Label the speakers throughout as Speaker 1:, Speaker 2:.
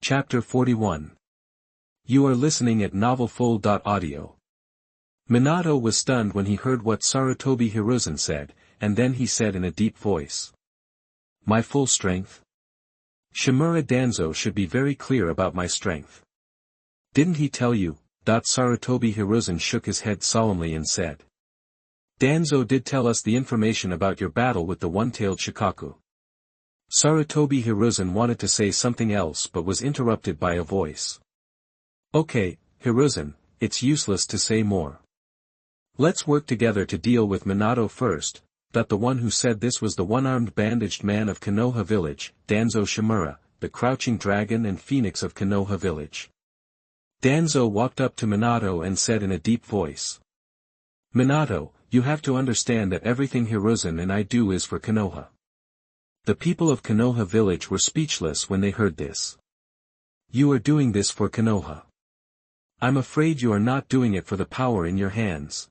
Speaker 1: Chapter 41. You are listening at novelfull.audio. Minato was stunned when he heard what Sarutobi Hiruzen said, and then he said in a deep voice. My full strength? Shimura Danzo should be very clear about my strength. Didn't he tell you? Sarutobi Hiruzen shook his head solemnly and said. Danzo did tell us the information about your battle with the one-tailed Shikaku. Sarutobi Hiruzen wanted to say something else but was interrupted by a voice. Okay, Hiruzen, it's useless to say more. Let's work together to deal with Minato first. The one who said this was the one-armed bandaged man of Konoha village, Danzo Shimura, the crouching dragon and phoenix of Konoha village. Danzo walked up to Minato and said in a deep voice. Minato, you have to understand that everything Hiruzen and I do is for Konoha. The people of Konoha village were speechless when they heard this. You are doing this for Konoha. I'm afraid you are not doing it for the power in your hands.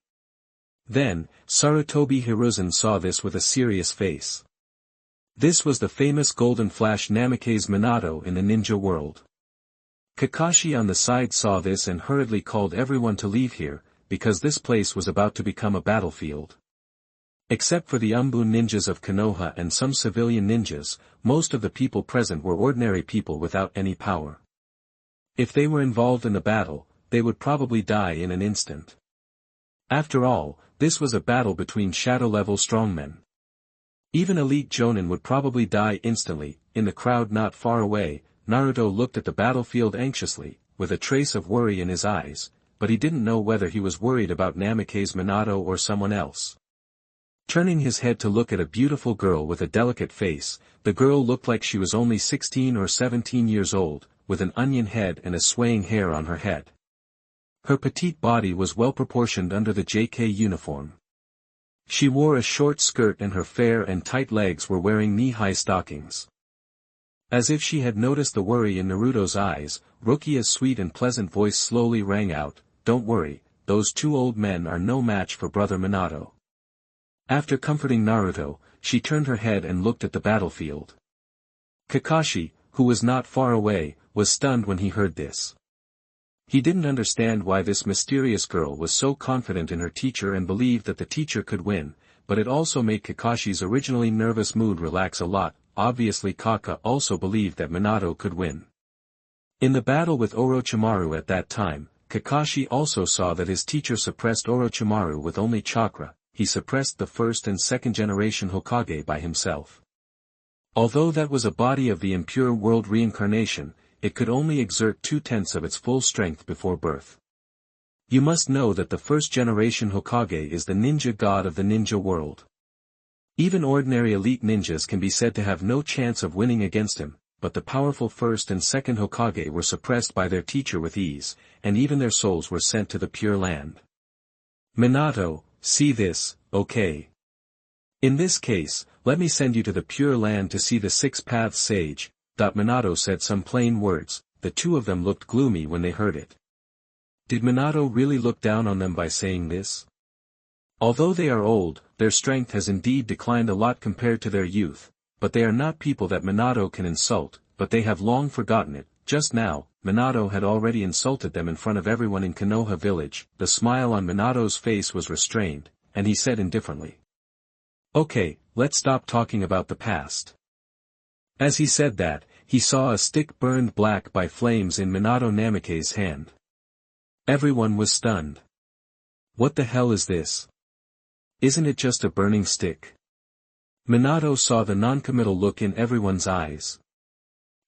Speaker 1: Then, Sarutobi Hiruzen saw this with a serious face. This was the famous Golden Flash Namikaze Minato in the ninja world. Kakashi on the side saw this and hurriedly called everyone to leave here, because this place was about to become a battlefield. Except for the Umbun ninjas of Konoha and some civilian ninjas, most of the people present were ordinary people without any power. If they were involved in the battle, they would probably die in an instant. After all, this was a battle between shadow-level strongmen. Even elite jonin would probably die instantly. In the crowd not far away, Naruto looked at the battlefield anxiously, with a trace of worry in his eyes, but he didn't know whether he was worried about Namikaze Minato or someone else. Turning his head to look at a beautiful girl with a delicate face, the girl looked like she was only 16 or 17 years old, with an onion head and a swaying hair on her head. Her petite body was well proportioned under the JK uniform. She wore a short skirt and her fair and tight legs were wearing knee-high stockings. As if she had noticed the worry in Naruto's eyes, Rukia's sweet and pleasant voice slowly rang out, Don't worry, those two old men are no match for brother Minato. After comforting Naruto, she turned her head and looked at the battlefield. Kakashi, who was not far away, was stunned when he heard this. He didn't understand why this mysterious girl was so confident in her teacher and believed that the teacher could win, but it also made Kakashi's originally nervous mood relax a lot. Obviously Kaka also believed that Minato could win. In the battle with Orochimaru at that time, Kakashi also saw that his teacher suppressed Orochimaru with only chakra. He suppressed the first and second generation Hokage by himself. Although that was a body of the impure world reincarnation, it could only exert 2/10 of its full strength before birth. You must know that the first generation Hokage is the ninja god of the ninja world. Even ordinary elite ninjas can be said to have no chance of winning against him, but the powerful first and second Hokage were suppressed by their teacher with ease, and even their souls were sent to the Pure Land. Minato, see this, okay? In this case, let me send you to the Pure Land to see the Six Paths Sage. Minato said some plain words. The two of them looked gloomy when they heard it. Did Minato really look down on them by saying this? Although they are old, their strength has indeed declined a lot compared to their youth, but they are not people that Minato can insult, but they have long forgotten it. Just now, Minato had already insulted them in front of everyone in Konoha village. The smile on Minato's face was restrained, and he said indifferently. Okay, let's stop talking about the past. As he said that, he saw a stick burned black by flames in Minato Namikaze's hand. Everyone was stunned. What the hell is this? Isn't it just a burning stick? Minato saw the noncommittal look in everyone's eyes.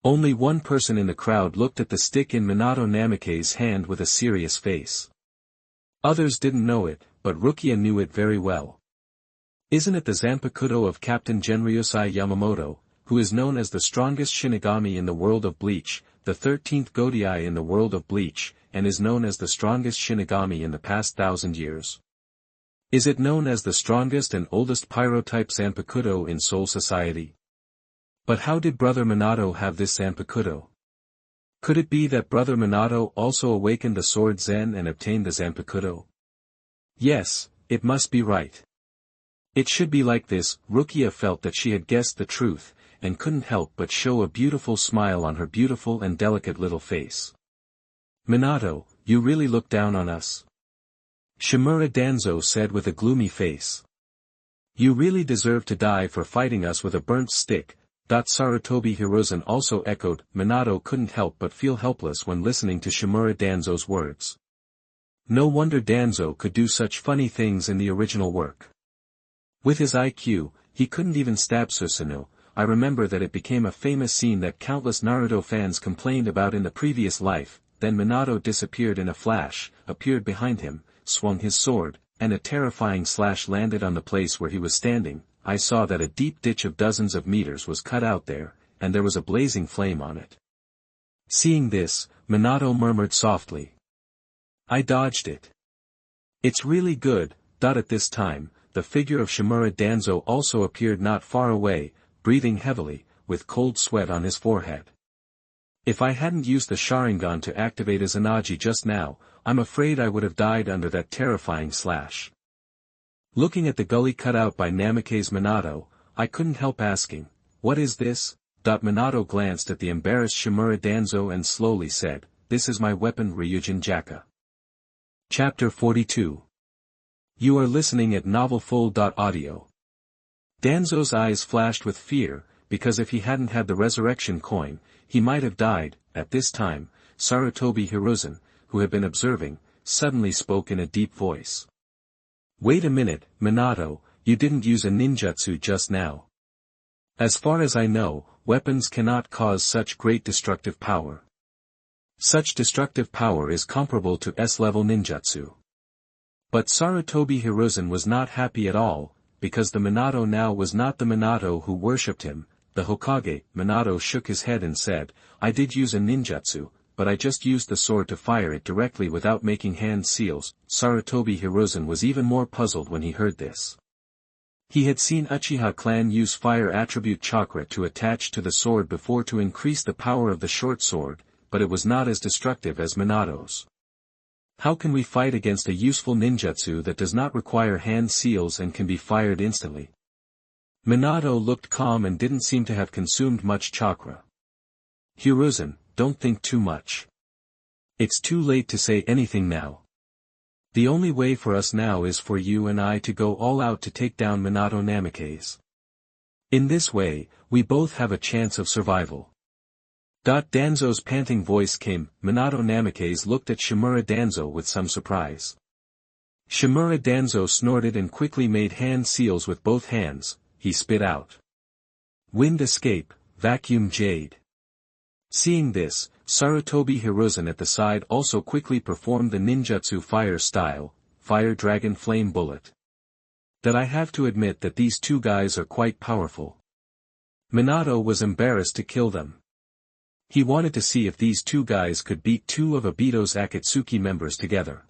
Speaker 1: Only one person in the crowd looked at the stick in Minato Namikaze's hand with a serious face. Others didn't know it, but Rukia knew it very well. Isn't it the Zanpakuto of Captain Genryusai Yamamoto, who is known as the strongest Shinigami in the world of Bleach, the 13th Godai in the world of Bleach, and is known as the strongest Shinigami in the past 1,000 years? Is it known as the strongest and oldest pyrotype Zanpakuto in Soul Society? But how did Brother Minato have this Zanpakuto? Could it be that Brother Minato also awakened the Sword Zen and obtained the Zanpakuto? Yes, it must be right. It should be like this. Rukia felt that she had guessed the truth, and couldn't help but show a beautiful smile on her beautiful and delicate little face. "Minato, you really look down on us?" Shimura Danzo said with a gloomy face. "You really deserve to die for fighting us with a burnt stick." Sarutobi Hiruzen also echoed. Minato couldn't help but feel helpless when listening to Shimura Danzo's words. No wonder Danzo could do such funny things in the original work. With his IQ, he couldn't even stab Susanoo. I remember that it became a famous scene that countless Naruto fans complained about in the previous life. Then Minato disappeared in a flash, appeared behind him, swung his sword, and a terrifying slash landed on the place where he was standing. I saw that a deep ditch of dozens of meters was cut out there, and there was a blazing flame on it. Seeing this, Minato murmured softly. "I dodged it. It's really good." At this time, the figure of Shimura Danzo also appeared not far away, breathing heavily, with cold sweat on his forehead. "If I hadn't used the Sharingan to activate Izanagi just now, I'm afraid I would have died under that terrifying slash." Looking at the gully cut out by Namikaze Minato, I couldn't help asking, "What is this?" Minato glanced at the embarrassed Shimura Danzo and slowly said, "This is my weapon Ryujin Jaka." Chapter 42. You are listening at novelfull.audio. Danzo's eyes flashed with fear, because if he hadn't had the resurrection coin, he might have died. At this time, Sarutobi Hiruzen, who had been observing, suddenly spoke in a deep voice. "Wait a minute, Minato, you didn't use a ninjutsu just now. As far as I know, weapons cannot cause such great destructive power. Such destructive power is comparable to S-level ninjutsu." But Sarutobi Hiruzen was not happy at all, because the Minato now was not the Minato who worshipped him, the Hokage. Minato shook his head and said, "I did use a ninjutsu, but I just used the sword to fire it directly without making hand seals." Sarutobi Hiruzen was even more puzzled when he heard this. He had seen Uchiha clan use fire attribute chakra to attach to the sword before to increase the power of the short sword, but it was not as destructive as Minato's. "How can we fight against a useful ninjutsu that does not require hand seals and can be fired instantly?" Minato looked calm and didn't seem to have consumed much chakra. "Hiruzen, don't think too much. It's too late to say anything now. The only way for us now is for you and I to go all out to take down Minato Namikaze. In this way, we both have a chance of survival." Danzo's panting voice came. Minato Namikaze looked at Shimura Danzo with some surprise. Shimura Danzo snorted and quickly made hand seals with both hands. He spit out, "Wind escape, vacuum jade." Seeing this, Sarutobi Hiruzen at the side also quickly performed the ninjutsu fire style, Fire Dragon Flame Bullet. I have to admit that these two guys are quite powerful. Minato was embarrassed to kill them. He wanted to see if these two guys could beat two of Obito's Akatsuki members together.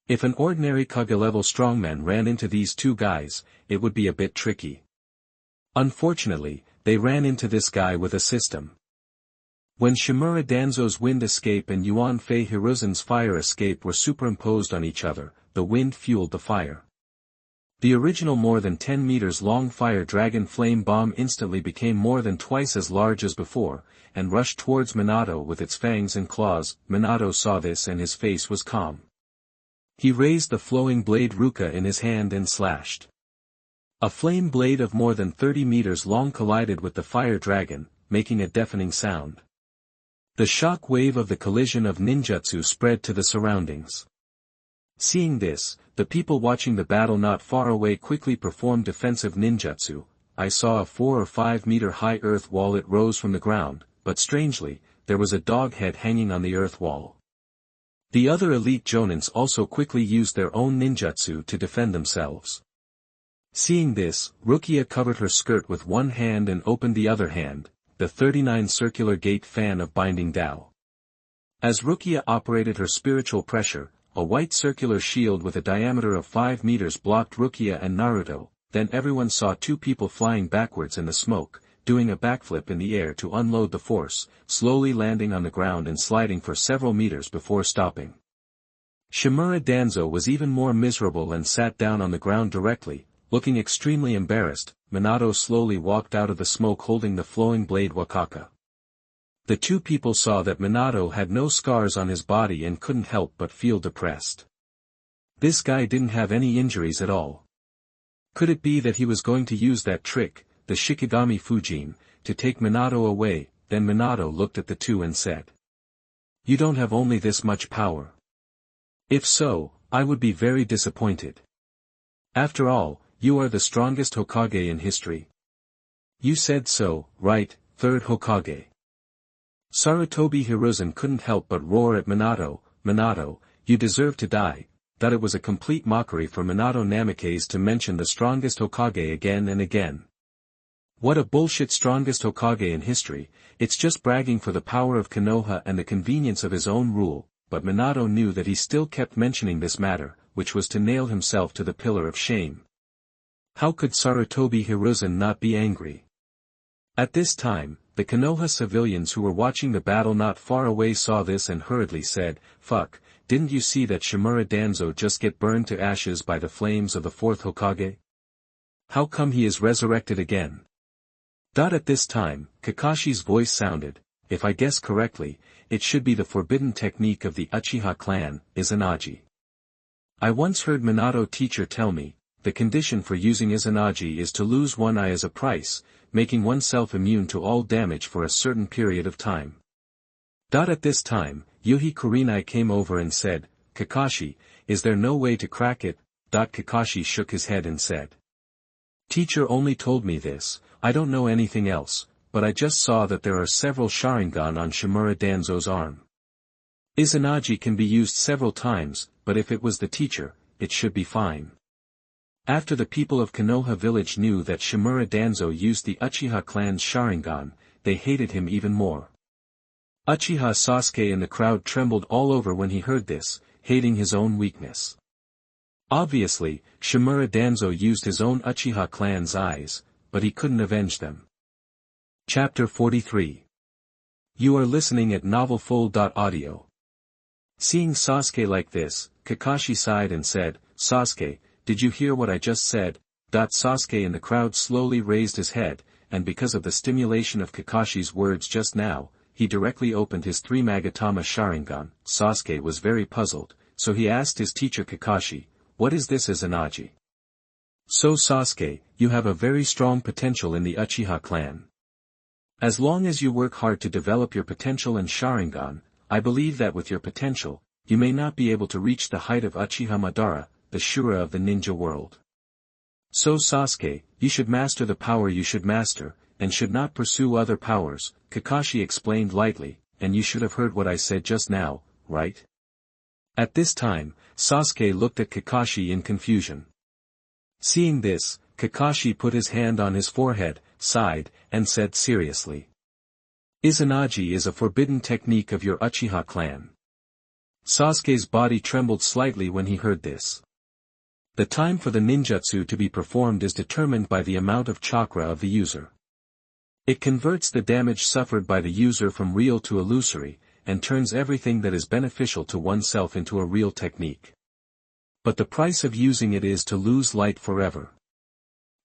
Speaker 1: If an ordinary Kage-level strongman ran into these two guys, it would be a bit tricky. Unfortunately, they ran into this guy with a system. When Shimura Danzo's wind escape and Yuan Fei Hiruzen's fire escape were superimposed on each other, the wind fueled the fire. The original more than 10 meters long fire dragon flame bomb instantly became more than twice as large as before, and rushed towards Minato with its fangs and claws. Minato saw this and his face was calm. He raised the flowing blade Ruka in his hand and slashed. A flame blade of more than 30 meters long collided with the fire dragon, making a deafening sound. The shock wave of the collision of ninjutsu spread to the surroundings. Seeing this, the people watching the battle not far away quickly performed defensive ninjutsu. I saw a 4 or 5 meter high earth wall. It rose from the ground, but strangely, there was a dog head hanging on the earth wall. The other elite jonins also quickly used their own ninjutsu to defend themselves. Seeing this, Rukia covered her skirt with one hand and opened the other hand, the 39 circular gate fan of binding Tao. As Rukia operated her spiritual pressure, a white circular shield with a diameter of 5 meters blocked Rukia and Naruto. Then everyone saw two people flying backwards in the smoke, doing a backflip in the air to unload the force, slowly landing on the ground and sliding for several meters before stopping. Shimura Danzo was even more miserable and sat down on the ground directly, Looking extremely embarrassed, Minato slowly walked out of the smoke holding the flowing blade Wakaka. The two people saw that Minato had no scars on his body and couldn't help but feel depressed. This guy didn't have any injuries at all. Could it be that he was going to use that trick, the Shikigami Fujin, to take Minato away? Then Minato looked at the two and said, "You don't have only this much power. If so, I would be very disappointed. After all, you are the strongest Hokage in history." "You said so, right, Third Hokage." Sarutobi Hiruzen couldn't help but roar at Minato, "Minato, you deserve to die." That it was a complete mockery for Minato Namikaze to mention the strongest Hokage again and again. What a bullshit strongest Hokage in history, it's just bragging for the power of Konoha and the convenience of his own rule, but Minato knew that he still kept mentioning this matter, which was to nail himself to the pillar of shame. How could Sarutobi Hiruzen not be angry? At this time, the Konoha civilians who were watching the battle not far away saw this and hurriedly said, "Fuck, didn't you see that Shimura Danzo just get burned to ashes by the flames of the fourth Hokage? How come he is resurrected again?" At this time, Kakashi's voice sounded, "If I guess correctly, it should be the forbidden technique of the Uchiha clan, Izanagi. I once heard Minato teacher tell me, the condition for using Izanagi is to lose one eye as a price, making oneself immune to all damage for a certain period of time." At this time, Yuhi Kurenai came over and said, "Kakashi, is there no way to crack it?" Kakashi shook his head and said, "Teacher only told me this, I don't know anything else, but I just saw that there are several Sharingan on Shimura Danzo's arm. Izanagi can be used several times, but if it was the teacher, it should be fine." After the people of Konoha village knew that Shimura Danzo used the Uchiha clan's Sharingan, they hated him even more. Uchiha Sasuke in the crowd trembled all over when he heard this, hating his own weakness. Obviously, Shimura Danzo used his own Uchiha clan's eyes, but he couldn't avenge them. Chapter 43. You are listening at novelfull.audio. Seeing Sasuke like this, Kakashi sighed and said, "Sasuke, did you hear what I just said?" Sasuke in the crowd slowly raised his head, and because of the stimulation of Kakashi's words just now, he directly opened his three Magatama Sharingan. Sasuke was very puzzled, so he asked his teacher Kakashi, "What is this Izanagi?" "So Sasuke, you have a very strong potential in the Uchiha clan. As long as you work hard to develop your potential and Sharingan, I believe that with your potential, you may not be able to reach the height of Uchiha Madara, the Shura of the ninja world. So Sasuke, you should master the power you should master, and should not pursue other powers," Kakashi explained lightly, "and you should have heard what I said just now, right?" At this time, Sasuke looked at Kakashi in confusion. Seeing this, Kakashi put his hand on his forehead, sighed, and said seriously, "Izanagi is a forbidden technique of your Uchiha clan." Sasuke's body trembled slightly when he heard this. The time for the ninjutsu to be performed is determined by the amount of chakra of the user. It converts the damage suffered by the user from real to illusory, and turns everything that is beneficial to oneself into a real technique. But the price of using it is to lose light forever.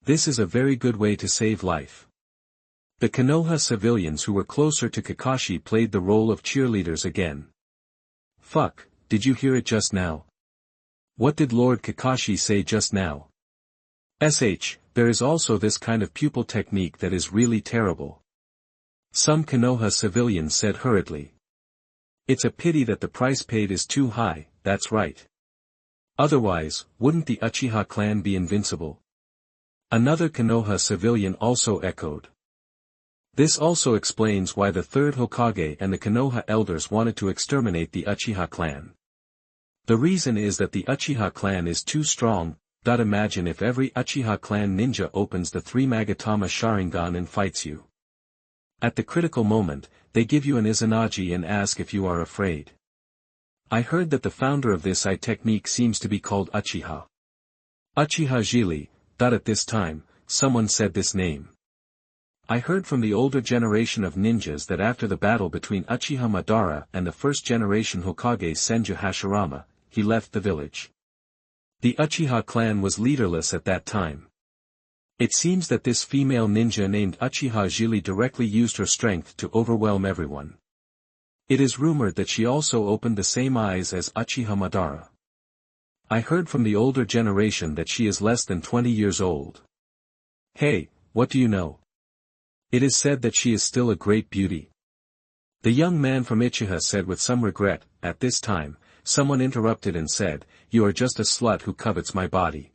Speaker 1: This is a very good way to save life. The Konoha civilians who were closer to Kakashi played the role of cheerleaders again. "Fuck, did you hear it just now? What did Lord Kakashi say just now? There is also this kind of pupil technique that is really terrible." Some Konoha civilians said hurriedly. "It's a pity that the price paid is too high, that's right. Otherwise, wouldn't the Uchiha clan be invincible?" Another Konoha civilian also echoed. This also explains why the Third Hokage and the Konoha elders wanted to exterminate the Uchiha clan. The reason is that the Uchiha clan is too strong. Imagine if every Uchiha clan ninja opens the three Magatama Sharingan and fights you. At the critical moment, they give you an Izanagi and ask if you are afraid. I heard that the founder of this technique seems to be called Uchiha. Uchiha Jili. At this time, someone said this name. I heard from the older generation of ninjas that after the battle between Uchiha Madara and the first generation Hokage Senju Hashirama, he left the village. The Uchiha clan was leaderless at that time. It seems that this female ninja named Uchiha Jili directly used her strength to overwhelm everyone. It is rumored that she also opened the same eyes as Uchiha Madara. I heard from the older generation that she is less than 20 years old. Hey, what do you know? It is said that she is still a great beauty. The young man from Uchiha said with some regret. At this time, someone interrupted and said, "You are just a slut who covets my body."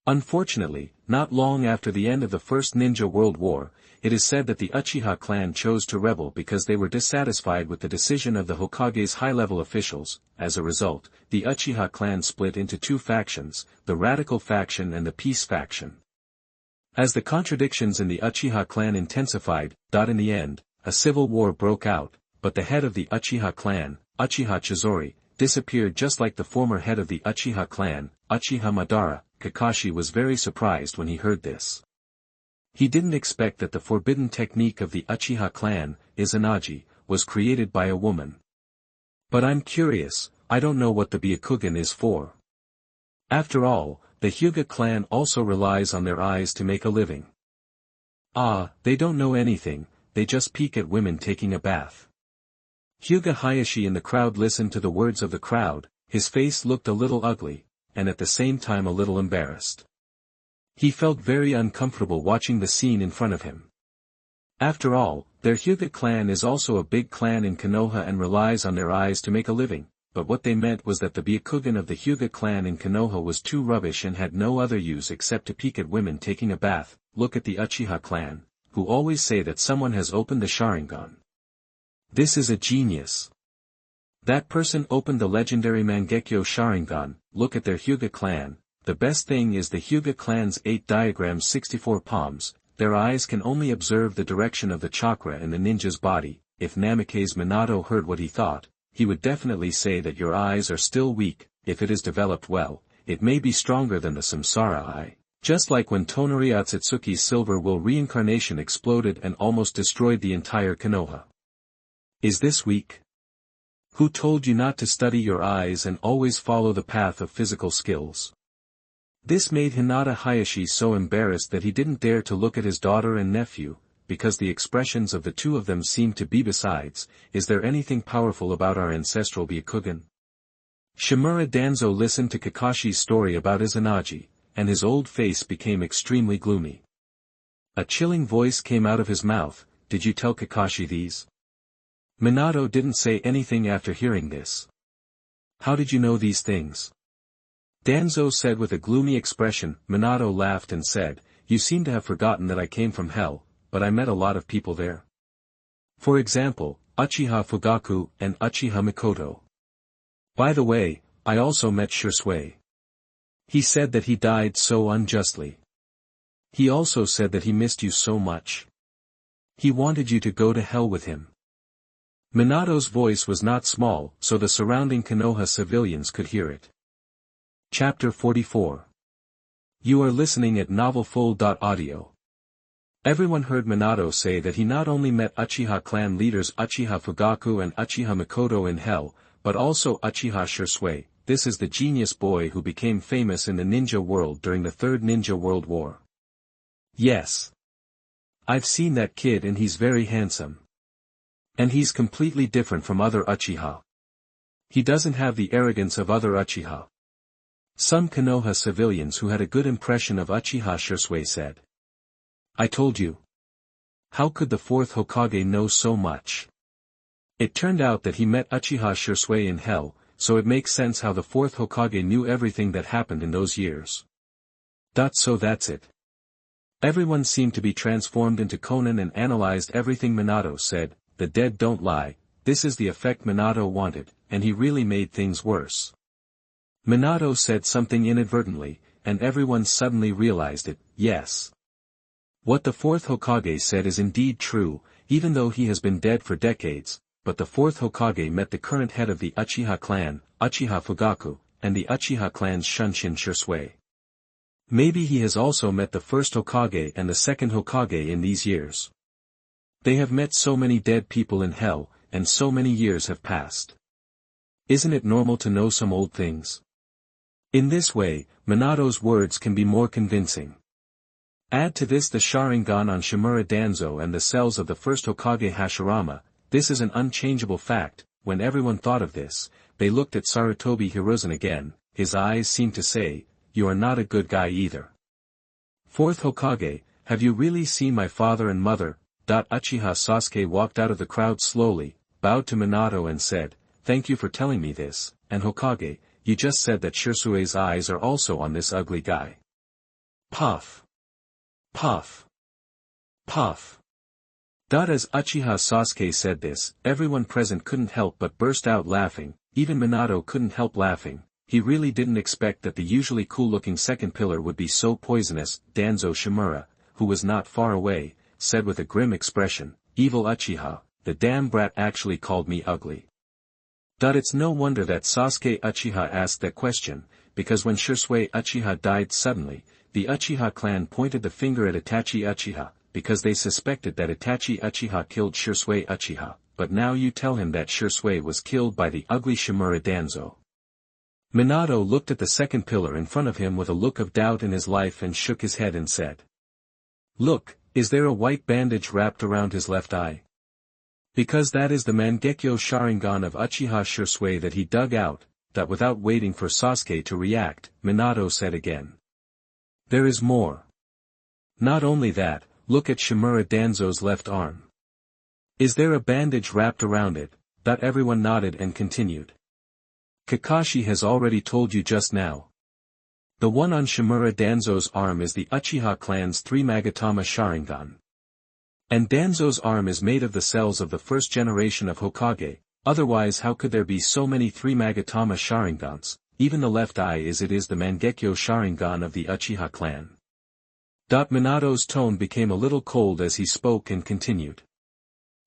Speaker 1: Unfortunately, not long after the end of the First Ninja World War, it is said that the Uchiha clan chose to rebel because they were dissatisfied with the decision of the Hokage's high-level officials. As a result, the Uchiha clan split into two factions, the radical faction and the peace faction. As the contradictions in the Uchiha clan intensified, in the end, a civil war broke out, but the head of the Uchiha clan, Uchiha Chizori, disappeared just like the former head of the Uchiha clan, Uchiha Madara. Kakashi was very surprised when he heard this. He didn't expect that the forbidden technique of the Uchiha clan, Izanagi, was created by a woman. But I'm curious, I don't know what the Byakugan is for. After all, the Hyuga clan also relies on their eyes to make a living. They don't know anything, they just peek at women taking a bath. Hyuga Hayashi in the crowd listened to the words of the crowd, his face looked a little ugly, and at the same time a little embarrassed. He felt very uncomfortable watching the scene in front of him. After all, their Hyuga clan is also a big clan in Konoha and relies on their eyes to make a living, but what they meant was that the Byakugan of the Hyuga clan in Konoha was too rubbish and had no other use except to peek at women taking a bath. Look at the Uchiha clan, who always say that someone has opened the Sharingan. This is a genius. That person opened the legendary Mangekyo Sharingan. Look at their Hyuga clan. The best thing is the Hyuga clan's 8 diagrams 64 palms, their eyes can only observe the direction of the chakra in the ninja's body. If Namikaze Minato heard what he thought, he would definitely say that your eyes are still weak. If it is developed well, it may be stronger than the Samsara eye. Just like when Tonari Atsutsuki's silver will reincarnation exploded and almost destroyed the entire Konoha. Is this weak? Who told you not to study your eyes and always follow the path of physical skills? This made Hinata Hayashi so embarrassed that he didn't dare to look at his daughter and nephew, because the expressions of the two of them seemed to be besides, is there anything powerful about our ancestral Byakugan? Shimura Danzo listened to Kakashi's story about Izanagi, and his old face became extremely gloomy. A chilling voice came out of his mouth, "Did you tell Kakashi these?" Minato didn't say anything after hearing this. "How did you know these things?" Danzo said with a gloomy expression. Minato laughed and said, "You seem to have forgotten that I came from hell, but I met a lot of people there. For example, Uchiha Fugaku and Uchiha Mikoto. By the way, I also met Shisui. He said that he died so unjustly. He also said that he missed you so much. He wanted you to go to hell with him." Minato's voice was not small, so the surrounding Konoha civilians could hear it. Chapter 44. You are listening at novelfull.audio. Everyone heard Minato say that he not only met Uchiha clan leaders Uchiha Fugaku and Uchiha Mikoto in hell, but also Uchiha Shisui. This is the genius boy who became famous in the ninja world during the Third Ninja World War. Yes. I've seen that kid and he's very handsome. And he's completely different from other Uchiha. He doesn't have the arrogance of other Uchiha. Some Konoha civilians who had a good impression of Uchiha Shisui said. I told you. How could the fourth Hokage know so much? It turned out that he met Uchiha Shisui in hell, so it makes sense how the fourth Hokage knew everything that happened in those years. So that's it. Everyone seemed to be transformed into Conan and analyzed everything Minato said. The dead don't lie. This is the effect Minato wanted, and he really made things worse. Minato said something inadvertently, and everyone suddenly realized it. Yes. What the fourth Hokage said is indeed true, even though he has been dead for decades, but the fourth Hokage met the current head of the Uchiha clan, Uchiha Fugaku, and the Uchiha clan's Shunshin Shisui. Maybe he has also met the first Hokage and the second Hokage in these years. They have met so many dead people in hell, and so many years have passed. Isn't it normal to know some old things? In this way, Minato's words can be more convincing. Add to this the Sharingan on Shimura Danzo and the cells of the first Hokage Hashirama. This is an unchangeable fact. When everyone thought of this, they looked at Sarutobi Hiruzen again. His eyes seemed to say, "You are not a good guy either." Fourth Hokage, have you really seen my father and mother? Uchiha Sasuke walked out of the crowd slowly, bowed to Minato and said, "Thank you for telling me this, and Hokage, you just said that Shirsue's eyes are also on this ugly guy." Puff. Puff. Puff. As Uchiha Sasuke said this, everyone present couldn't help but burst out laughing. Even Minato couldn't help laughing. He really didn't expect that the usually cool-looking second pillar would be so poisonous. Danzo Shimura, who was not far away, said with a grim expression, "Evil Uchiha, the damn brat actually called me ugly." It's no wonder that Sasuke Uchiha asked that question, because when Shisui Uchiha died suddenly, the Uchiha clan pointed the finger at Itachi Uchiha, because they suspected that Itachi Uchiha killed Shisui Uchiha, but now you tell him that Shisui was killed by the ugly Shimura Danzo. Minato looked at the second pillar in front of him with a look of doubt in his life and shook his head and said, "Look, is there a white bandage wrapped around his left eye?" Because that is the Mangekyo Sharingan of Uchiha Shisui that he dug out. Without waiting for Sasuke to react, Minato said again, "There is more. Not only that, look at Shimura Danzo's left arm. Is there a bandage wrapped around it?" Everyone nodded and continued. "Kakashi has already told you just now. The one on Shimura Danzo's arm is the Uchiha clan's 3 Magatama Sharingan. And Danzo's arm is made of the cells of the first generation of Hokage, otherwise how could there be so many 3 Magatama Sharingans? Even the left eye is the Mangekyo Sharingan of the Uchiha clan." Minato's tone became a little cold as he spoke and continued.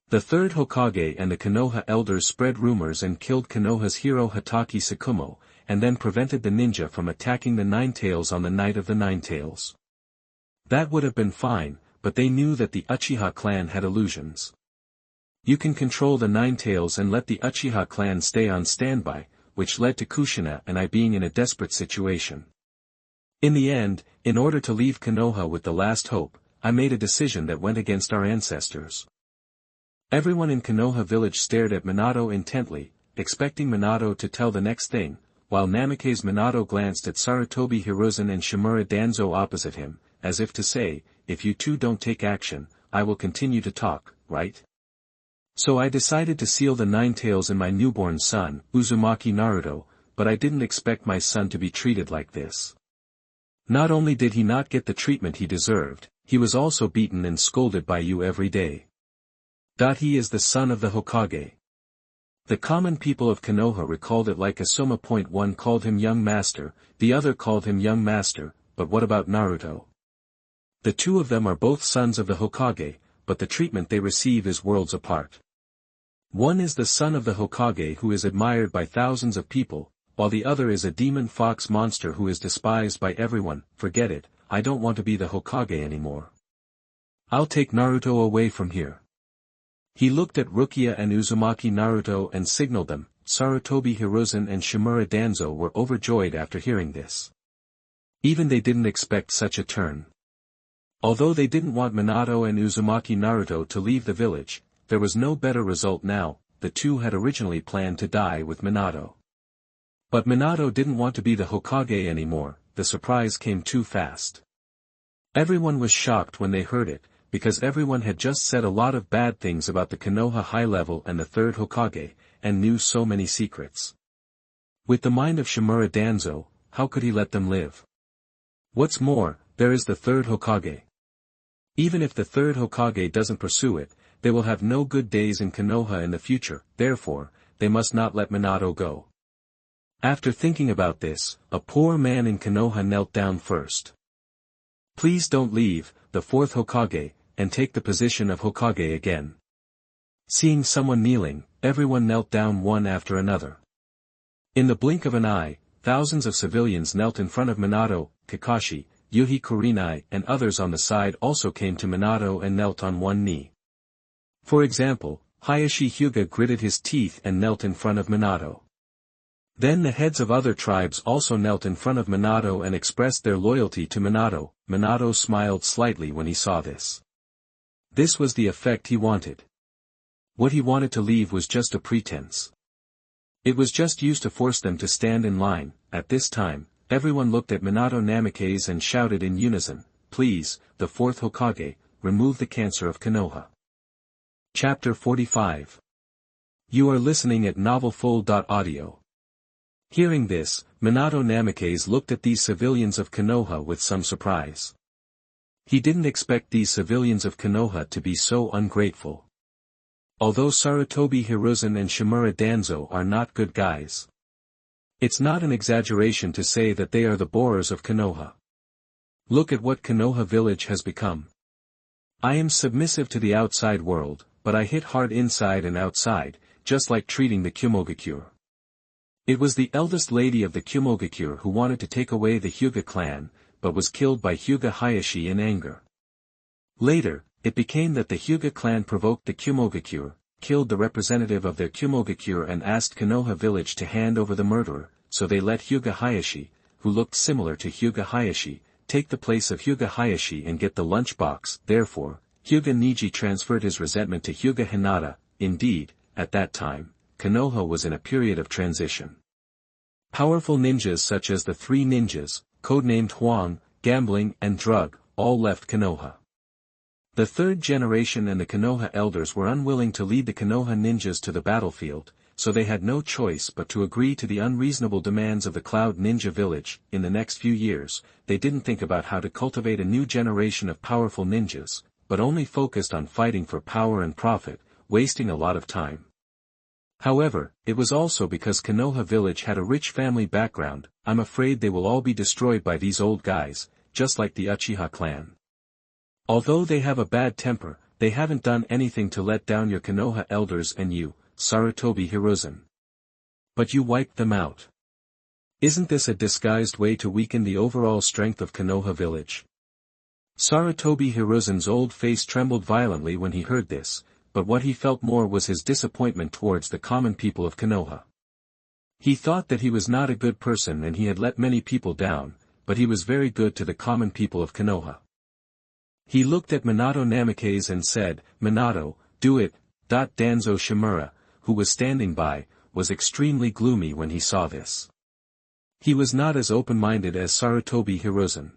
Speaker 1: "The third Hokage and the Konoha elders spread rumors and killed Konoha's hero Hatake Sakumo, and then prevented the ninja from attacking the Nine-Tails on the night of the Nine-Tails. That would have been fine, but they knew that the Uchiha clan had illusions. You can control the Nine-Tails and let the Uchiha clan stay on standby, which led to Kushina and I being in a desperate situation. In the end, in order to leave Konoha with the last hope, I made a decision that went against our ancestors." Everyone in Konoha village stared at Minato intently, expecting Minato to tell the next thing, while Namikaze Minato glanced at Sarutobi Hiruzen and Shimura Danzo opposite him, as if to say, "If you two don't take action, I will continue to talk, right? So I decided to seal the Nine-Tails in my newborn son, Uzumaki Naruto, but I didn't expect my son to be treated like this. Not only did he not get the treatment he deserved, he was also beaten and scolded by you every day. He is the son of the Hokage." The common people of Konoha recalled it like Asuma. One called him young master, the other called him young master, but what about Naruto? The two of them are both sons of the Hokage, but the treatment they receive is worlds apart. One is the son of the Hokage who is admired by thousands of people, while the other is a demon fox monster who is despised by everyone. Forget it, I don't want to be the Hokage anymore. I'll take Naruto away from here. He looked at Rukia and Uzumaki Naruto and signaled them. Sarutobi Hiruzen and Shimura Danzo were overjoyed after hearing this. Even they didn't expect such a turn. Although they didn't want Minato and Uzumaki Naruto to leave the village, there was no better result now. The two had originally planned to die with Minato. But Minato didn't want to be the Hokage anymore. The surprise came too fast. Everyone was shocked when they heard it, because everyone had just said a lot of bad things about the Konoha High Level and the third Hokage, and knew so many secrets. With the mind of Shimura Danzo, how could he let them live? What's more, there is the third Hokage. Even if the third Hokage doesn't pursue it, they will have no good days in Konoha in the future, therefore, they must not let Minato go. After thinking about this, a poor man in Konoha knelt down first. "Please don't leave, the fourth Hokage, and take the position of Hokage again." Seeing someone kneeling, everyone knelt down one after another. In the blink of an eye, thousands of civilians knelt in front of Minato. Kakashi, Yuhi Kurenai and others on the side also came to Minato and knelt on one knee. For example, Hayashi Hyuga gritted his teeth and knelt in front of Minato. Then the heads of other tribes also knelt in front of Minato and expressed their loyalty to Minato. Minato smiled slightly when he saw this. This was the effect he wanted. What he wanted to leave was just a pretense. It was just used to force them to stand in line. At this time, everyone looked at Minato Namikaze and shouted in unison, "Please, the fourth Hokage, remove the cancer of Konoha." Chapter 45. You are listening at novelfull.audio. Hearing this, Minato Namikaze looked at these civilians of Konoha with some surprise. He didn't expect these civilians of Konoha to be so ungrateful. Although Sarutobi Hiruzen and Shimura Danzo are not good guys, it's not an exaggeration to say that they are the borers of Konoha. Look at what Konoha village has become. I am submissive to the outside world, but I hit hard inside and outside, just like treating the Kyumogakure. It was the eldest lady of the Kyumogakure who wanted to take away the Hyuga clan, but was killed by Hyuga Hayashi in anger. Later, it became that the Hyuga clan provoked the Kyumogakure, killed the representative of their Kyumogakure and asked Konoha village to hand over the murderer, so they let Hyuga Hayashi, who looked similar to Hyuga Hayashi, take the place of Hyuga Hayashi and get the lunchbox. Therefore, Hyuga Niji transferred his resentment to Hyuga Hinata. Indeed, at that time, Konoha was in a period of transition. Powerful ninjas such as the three ninjas, codenamed Huang, Gambling and Drug, all left Konoha. The third generation and the Konoha elders were unwilling to lead the Konoha ninjas to the battlefield, so they had no choice but to agree to the unreasonable demands of the Cloud Ninja Village. In the next few years, they didn't think about how to cultivate a new generation of powerful ninjas, but only focused on fighting for power and profit, wasting a lot of time. However, it was also because Konoha village had a rich family background. I'm afraid they will all be destroyed by these old guys, just like the Uchiha clan. Although they have a bad temper, they haven't done anything to let down your Konoha elders and you, Sarutobi Hiruzen. But you wiped them out. Isn't this a disguised way to weaken the overall strength of Konoha village? Sarutobi Hiruzen's old face trembled violently when he heard this, but what he felt more was his disappointment towards the common people of Konoha. He thought that he was not a good person and he had let many people down, but he was very good to the common people of Konoha. He looked at Minato Namikaze and said, "Minato, do it." Danzo Shimura, who was standing by, was extremely gloomy when he saw this. He was not as open-minded as Sarutobi Hiruzen.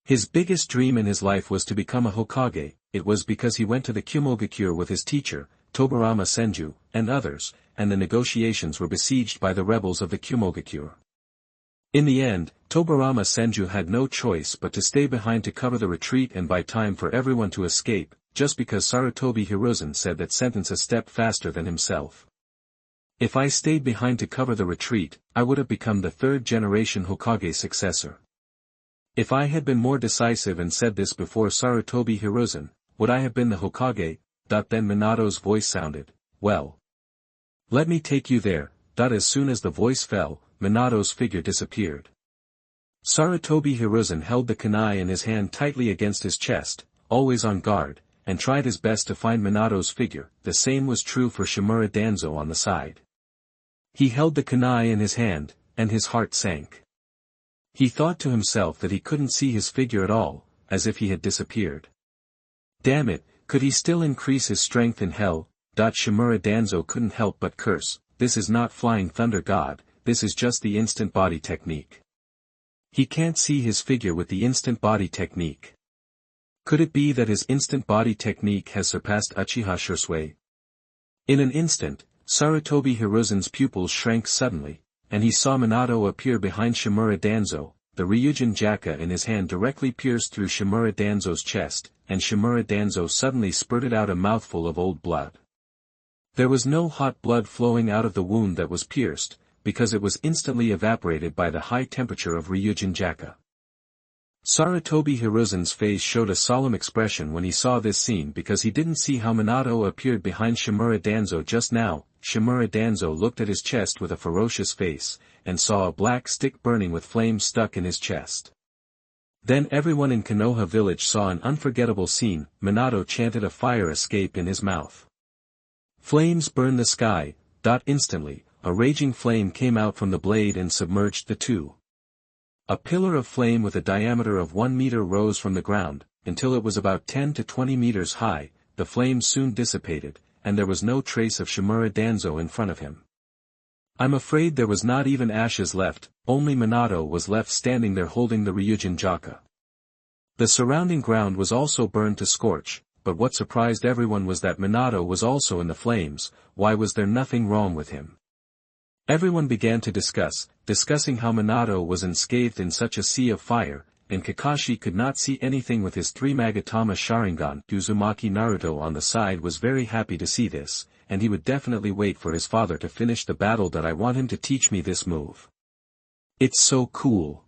Speaker 1: His biggest dream in his life was to become a Hokage. It was because he went to the Kyumogakure with his teacher, Tobirama Senju, and others, and the negotiations were besieged by the rebels of the Kyumogakure. In the end, Tobirama Senju had no choice but to stay behind to cover the retreat and buy time for everyone to escape, just because Sarutobi Hiruzen said that sentence a step faster than himself. If I stayed behind to cover the retreat, I would have become the third generation Hokage successor. If I had been more decisive and said this before Sarutobi Hiruzen, would I have been the Hokage? Then Minato's voice sounded, "Well, let me take you there." As soon as the voice fell, Minato's figure disappeared. Sarutobi Hiruzen held the kunai in his hand tightly against his chest, always on guard, and tried his best to find Minato's figure. The same was true for Shimura Danzo on the side. He held the kunai in his hand, and his heart sank. He thought to himself that he couldn't see his figure at all, as if he had disappeared. Damn it, could he still increase his strength in hell? Shimura Danzo couldn't help but curse, "This is not Flying Thunder God, this is just the instant body technique. He can't see his figure with the instant body technique. Could it be that his instant body technique has surpassed Uchiha Shursui?" In an instant, Sarutobi Hiruzen's pupils shrank suddenly, and he saw Minato appear behind Shimura Danzo. The Ryujin Jaka in his hand directly pierced through Shimura Danzo's chest, and Shimura Danzo suddenly spurted out a mouthful of old blood. There was no hot blood flowing out of the wound that was pierced, because it was instantly evaporated by the high temperature of Ryujin Jaka. Sarutobi Hiruzen's face showed a solemn expression when he saw this scene because he didn't see how Minato appeared behind Shimura Danzo just now. Shimura Danzo looked at his chest with a ferocious face, and saw a black stick burning with flames stuck in his chest. Then everyone in Konoha village saw an unforgettable scene. Minato chanted a fire escape in his mouth. Flames burn the sky. Instantly, a raging flame came out from the blade and submerged the two. A pillar of flame with a diameter of 1 meter rose from the ground, until it was about 10 to 20 meters high. The flames soon dissipated, and there was no trace of Shimura Danzo in front of him. I'm afraid there was not even ashes left, only Minato was left standing there holding the Ryujin Jaka. The surrounding ground was also burned to scorch, but what surprised everyone was that Minato was also in the flames. Why was there nothing wrong with him? Everyone began to discussing how Minato was unscathed in such a sea of fire, and Kakashi could not see anything with his 3 Magatama Sharingan. Uzumaki Naruto on the side was very happy to see this, and he would definitely wait for his father to finish the battle. That I want him to teach me this move. It's so cool.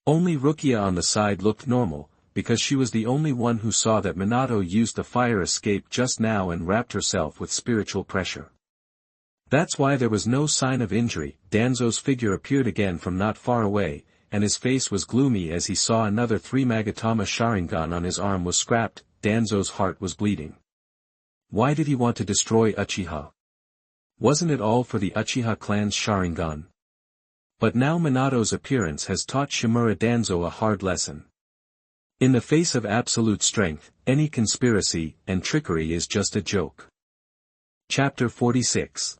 Speaker 1: Only Rukia on the side looked normal, because she was the only one who saw that Minato used the fire escape just now and wrapped herself with spiritual pressure. That's why there was no sign of injury. Danzo's figure appeared again from not far away, and his face was gloomy as he saw another 3 Magatama Sharingan on his arm was scrapped. Danzo's heart was bleeding. Why did he want to destroy Uchiha? Wasn't it all for the Uchiha clan's Sharingan? But now Minato's appearance has taught Shimura Danzo a hard lesson. In the face of absolute strength, any conspiracy and trickery is just a joke. Chapter 46.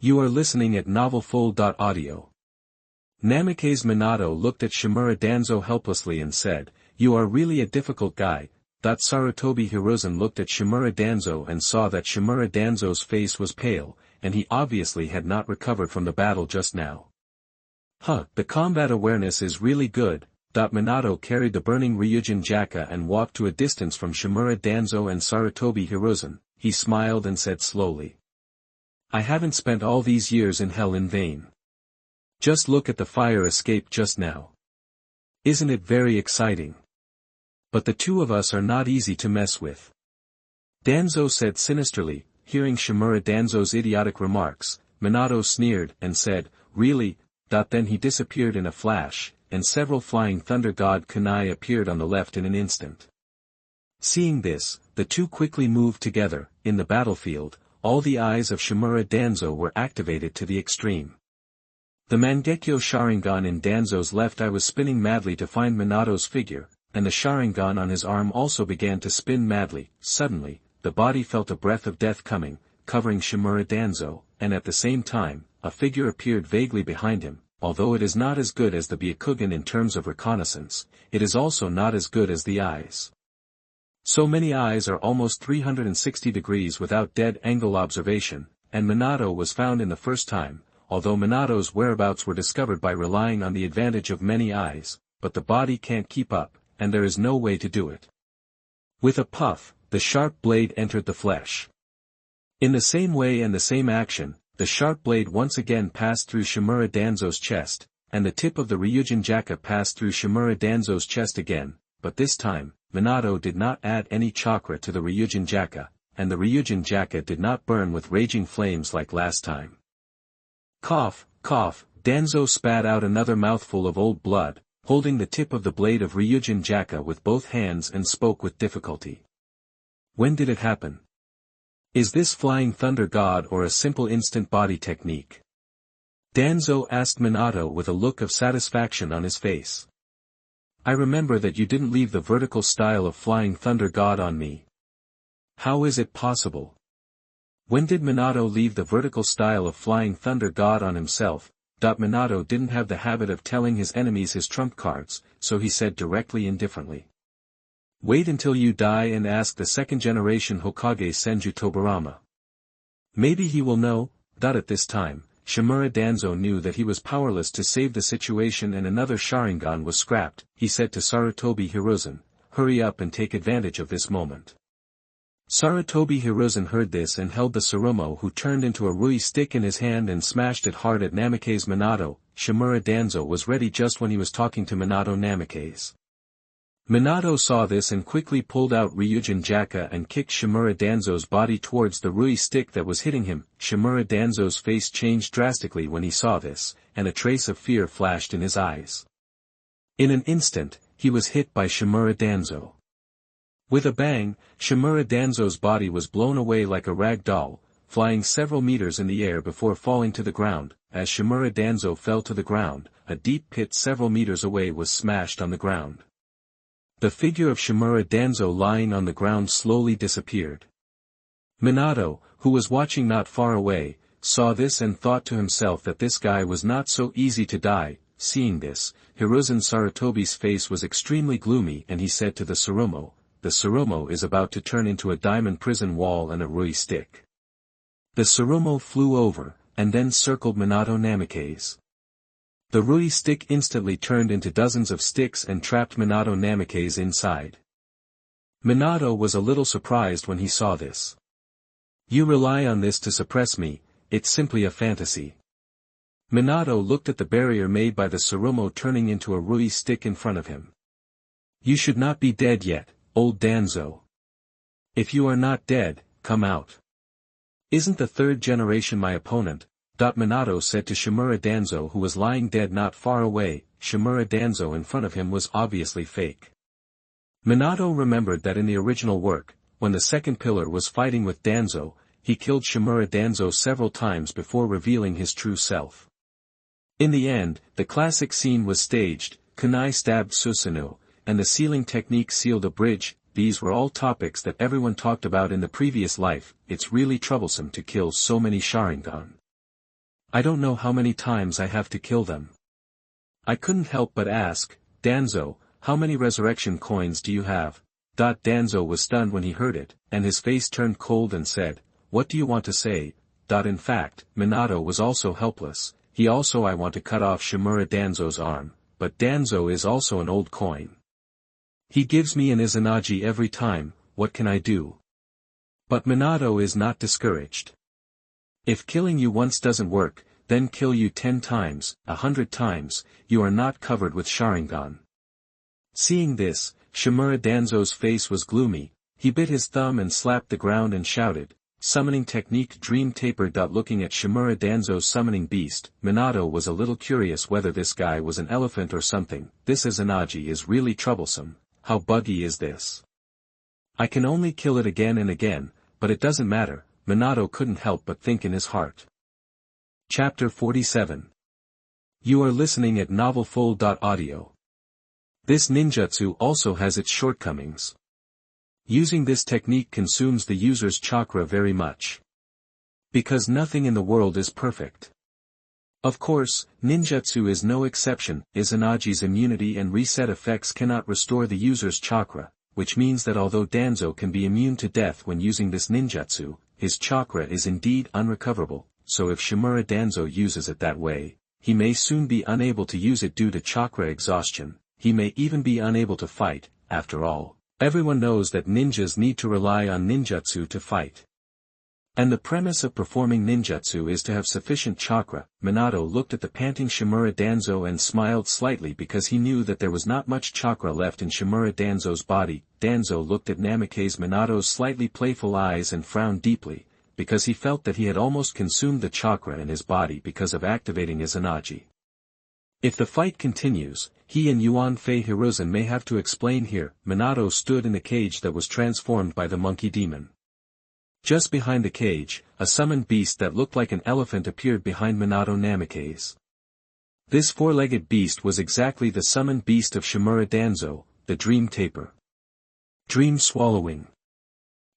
Speaker 1: You are listening at novelfull.audio. Namikaze Minato looked at Shimura Danzo helplessly and said, "You are really a difficult guy." Sarutobi Hiruzen looked at Shimura Danzo and saw that Shimura Danzo's face was pale, and he obviously had not recovered from the battle just now. The combat awareness is really good. Minato carried the burning Ryujin Jaka and walked to a distance from Shimura Danzo and Sarutobi Hiruzen. He smiled and said slowly, "I haven't spent all these years in hell in vain. Just look at the fire escape just now. Isn't it very exciting? But the two of us are not easy to mess with." Danzo said sinisterly. Hearing Shimura Danzo's idiotic remarks, Minato sneered and said, "Really?" Then he disappeared in a flash, and several flying thunder god kunai appeared on the left in an instant. Seeing this, the two quickly moved together. In the battlefield, all the eyes of Shimura Danzo were activated to the extreme. The Mangekyo Sharingan in Danzo's left eye was spinning madly to find Minato's figure, and the Sharingan on his arm also began to spin madly. Suddenly, the body felt a breath of death coming, covering Shimura Danzo, and at the same time, a figure appeared vaguely behind him. Although it is not as good as the Byakugan in terms of reconnaissance, it is also not as good as the eyes. So many eyes are almost 360 degrees without dead angle observation, and Minato was found in the first time, although Minato's whereabouts were discovered by relying on the advantage of many eyes, but the body can't keep up, and there is no way to do it. With a puff, the sharp blade entered the flesh. In the same way and the same action, the sharp blade once again passed through Shimura Danzo's chest, and the tip of the Ryujin Jaka passed through Shimura Danzo's chest again, but this time, Minato did not add any chakra to the Ryujin Jaka, and the Ryujin Jaka did not burn with raging flames like last time. Cough, cough, Danzo spat out another mouthful of old blood, holding the tip of the blade of Ryujin Jaka with both hands and spoke with difficulty. When did it happen? Is this flying thunder god or a simple instant body technique? Danzo asked Minato with a look of satisfaction on his face. I remember that you didn't leave the vertical style of flying thunder god on me. How is it possible? When did Minato leave the vertical style of flying thunder god on himself? Minato didn't have the habit of telling his enemies his trump cards, so he said directly indifferently. Wait until you die and ask the second-generation Hokage Senju Tobirama. Maybe he will know. At this time, Shimura Danzo knew that he was powerless to save the situation and another Sharingan was scrapped. He said to Sarutobi Hiruzen, "Hurry up and take advantage of this moment." Sarutobi Hiruzen heard this and held the Sarumo, who turned into a Rui stick in his hand and smashed it hard at Namikaze Minato. Shimura Danzo was ready just when he was talking to Minato Namikaze. Minato saw this and quickly pulled out Ryujin Jaka and kicked Shimura Danzo's body towards the Rui stick that was hitting him. Shimura Danzo's face changed drastically when he saw this, and a trace of fear flashed in his eyes. In an instant, he was hit by Shimura Danzo. With a bang, Shimura Danzo's body was blown away like a rag doll, flying several meters in the air before falling to the ground. As Shimura Danzo fell to the ground, a deep pit several meters away was smashed on the ground. The figure of Shimura Danzo lying on the ground slowly disappeared. Minato, who was watching not far away, saw this and thought to himself that this guy was not so easy to die. Seeing this, Hiruzen Sarutobi's face was extremely gloomy and he said to the Tsurumo, "The Tsurumo is about to turn into a diamond prison wall and a rui stick." The Tsurumo flew over, and then circled Minato Namikaze. The rui stick instantly turned into dozens of sticks and trapped Minato Namikaze inside. Minato was a little surprised when he saw this. "You rely on this to suppress me, it's simply a fantasy." Minato looked at the barrier made by the Tsurumo turning into a rui stick in front of him. "You should not be dead yet, old Danzo. If you are not dead, come out." "Isn't the third generation my opponent?" Minato said to Shimura Danzo, who was lying dead not far away. Shimura Danzo in front of him was obviously fake. Minato remembered that in the original work, when the second pillar was fighting with Danzo, he killed Shimura Danzo several times before revealing his true self. In the end, the classic scene was staged, kunai stabbed Susanoo, and the sealing technique sealed a bridge. These were all topics that everyone talked about in the previous life. It's really troublesome to kill so many Sharingan. I don't know how many times I have to kill them. I couldn't help but ask, "Danzo, how many resurrection coins do you have?" Danzo was stunned when he heard it, and his face turned cold and said, "What do you want to say?" In fact, Minato was also helpless. I want to cut off Shimura Danzo's arm, but Danzo is also an old coin. He gives me an Izanagi every time, what can I do? But Minato is not discouraged. If killing you once doesn't work, then kill you 10 times, 100 times, you are not covered with Sharingan. Seeing this, Shimura Danzo's face was gloomy. He bit his thumb and slapped the ground and shouted, "Summoning technique Dream Taper." Looking at Shimura Danzo's summoning beast, Minato was a little curious whether this guy was an elephant or something. "This Izanagi is really troublesome. How buggy is this? I can only kill it again and again, but it doesn't matter." Minato couldn't help but think in his heart. Chapter 47. You are listening at novelfull.audio. This ninjutsu also has its shortcomings. Using this technique consumes the user's chakra very much. Because nothing in the world is perfect. Of course, ninjutsu is no exception. Izanagi's immunity and reset effects cannot restore the user's chakra, which means that although Danzo can be immune to death when using this ninjutsu, his chakra is indeed unrecoverable, so if Shimura Danzo uses it that way, he may soon be unable to use it due to chakra exhaustion. He may even be unable to fight. After all, everyone knows that ninjas need to rely on ninjutsu to fight. And the premise of performing ninjutsu is to have sufficient chakra. Minato looked at the panting Shimura Danzo and smiled slightly because he knew that there was not much chakra left in Shimura Danzo's body. Danzo looked at Namikaze Minato's slightly playful eyes and frowned deeply, because he felt that he had almost consumed the chakra in his body because of activating Izanagi. If the fight continues, he and Yuan Fei Hiruzen may have to explain here. Minato stood in the cage that was transformed by the monkey demon. Just behind the cage, a summoned beast that looked like an elephant appeared behind Minato Namikaze. This four-legged beast was exactly the summoned beast of Shimura Danzo, the Dream Taper. Dream Swallowing.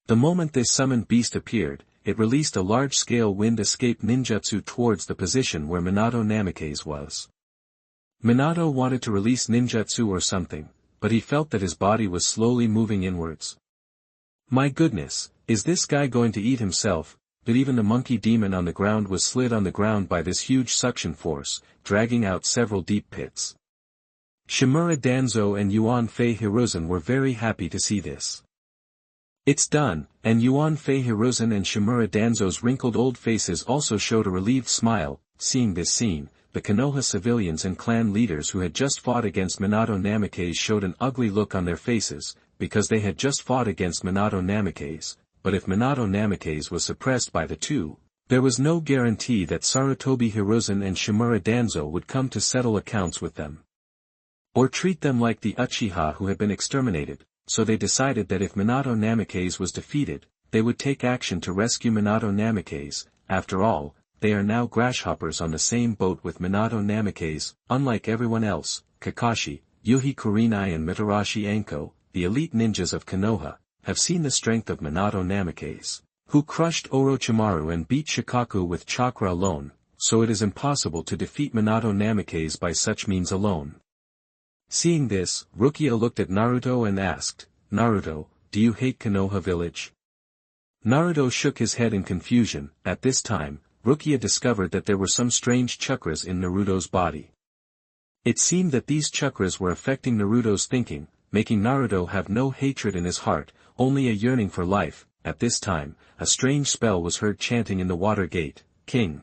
Speaker 1: The moment this summoned beast appeared, it released a large-scale wind escape ninjutsu towards the position where Minato Namikaze was. Minato wanted to release ninjutsu or something, but he felt that his body was slowly moving inwards. My goodness, is this guy going to eat himself? But even the monkey demon on the ground was slid on the ground by this huge suction force, dragging out several deep pits. Shimura Danzo and Yuan Fei Hiruzen were very happy to see this. It's done, and Yuan Fei Hiruzen and Shimura Danzo's wrinkled old faces also showed a relieved smile. Seeing this scene, the Konoha civilians and clan leaders who had just fought against Minato Namikaze showed an ugly look on their faces, because they had just fought against Minato Namikaze, but if Minato Namikaze was suppressed by the two, there was no guarantee that Sarutobi Hiruzen and Shimura Danzo would come to settle accounts with them. Or treat them like the Uchiha who had been exterminated, so they decided that if Minato Namikaze was defeated, they would take action to rescue Minato Namikaze. After all, they are now grasshoppers on the same boat with Minato Namikaze. Unlike everyone else, Kakashi, Yuhi Kurenai and Mitarashi Anko, the elite ninjas of Konoha, have seen the strength of Minato Namikaze, who crushed Orochimaru and beat Shikaku with chakra alone, so it is impossible to defeat Minato Namikaze by such means alone. Seeing this, Rukia looked at Naruto and asked, "Naruto, do you hate Konoha village?" Naruto shook his head in confusion. At this time, Rukia discovered that there were some strange chakras in Naruto's body. It seemed that these chakras were affecting Naruto's thinking, making Naruto have no hatred in his heart, only a yearning for life. At this time, a strange spell was heard chanting in the water gate, "King."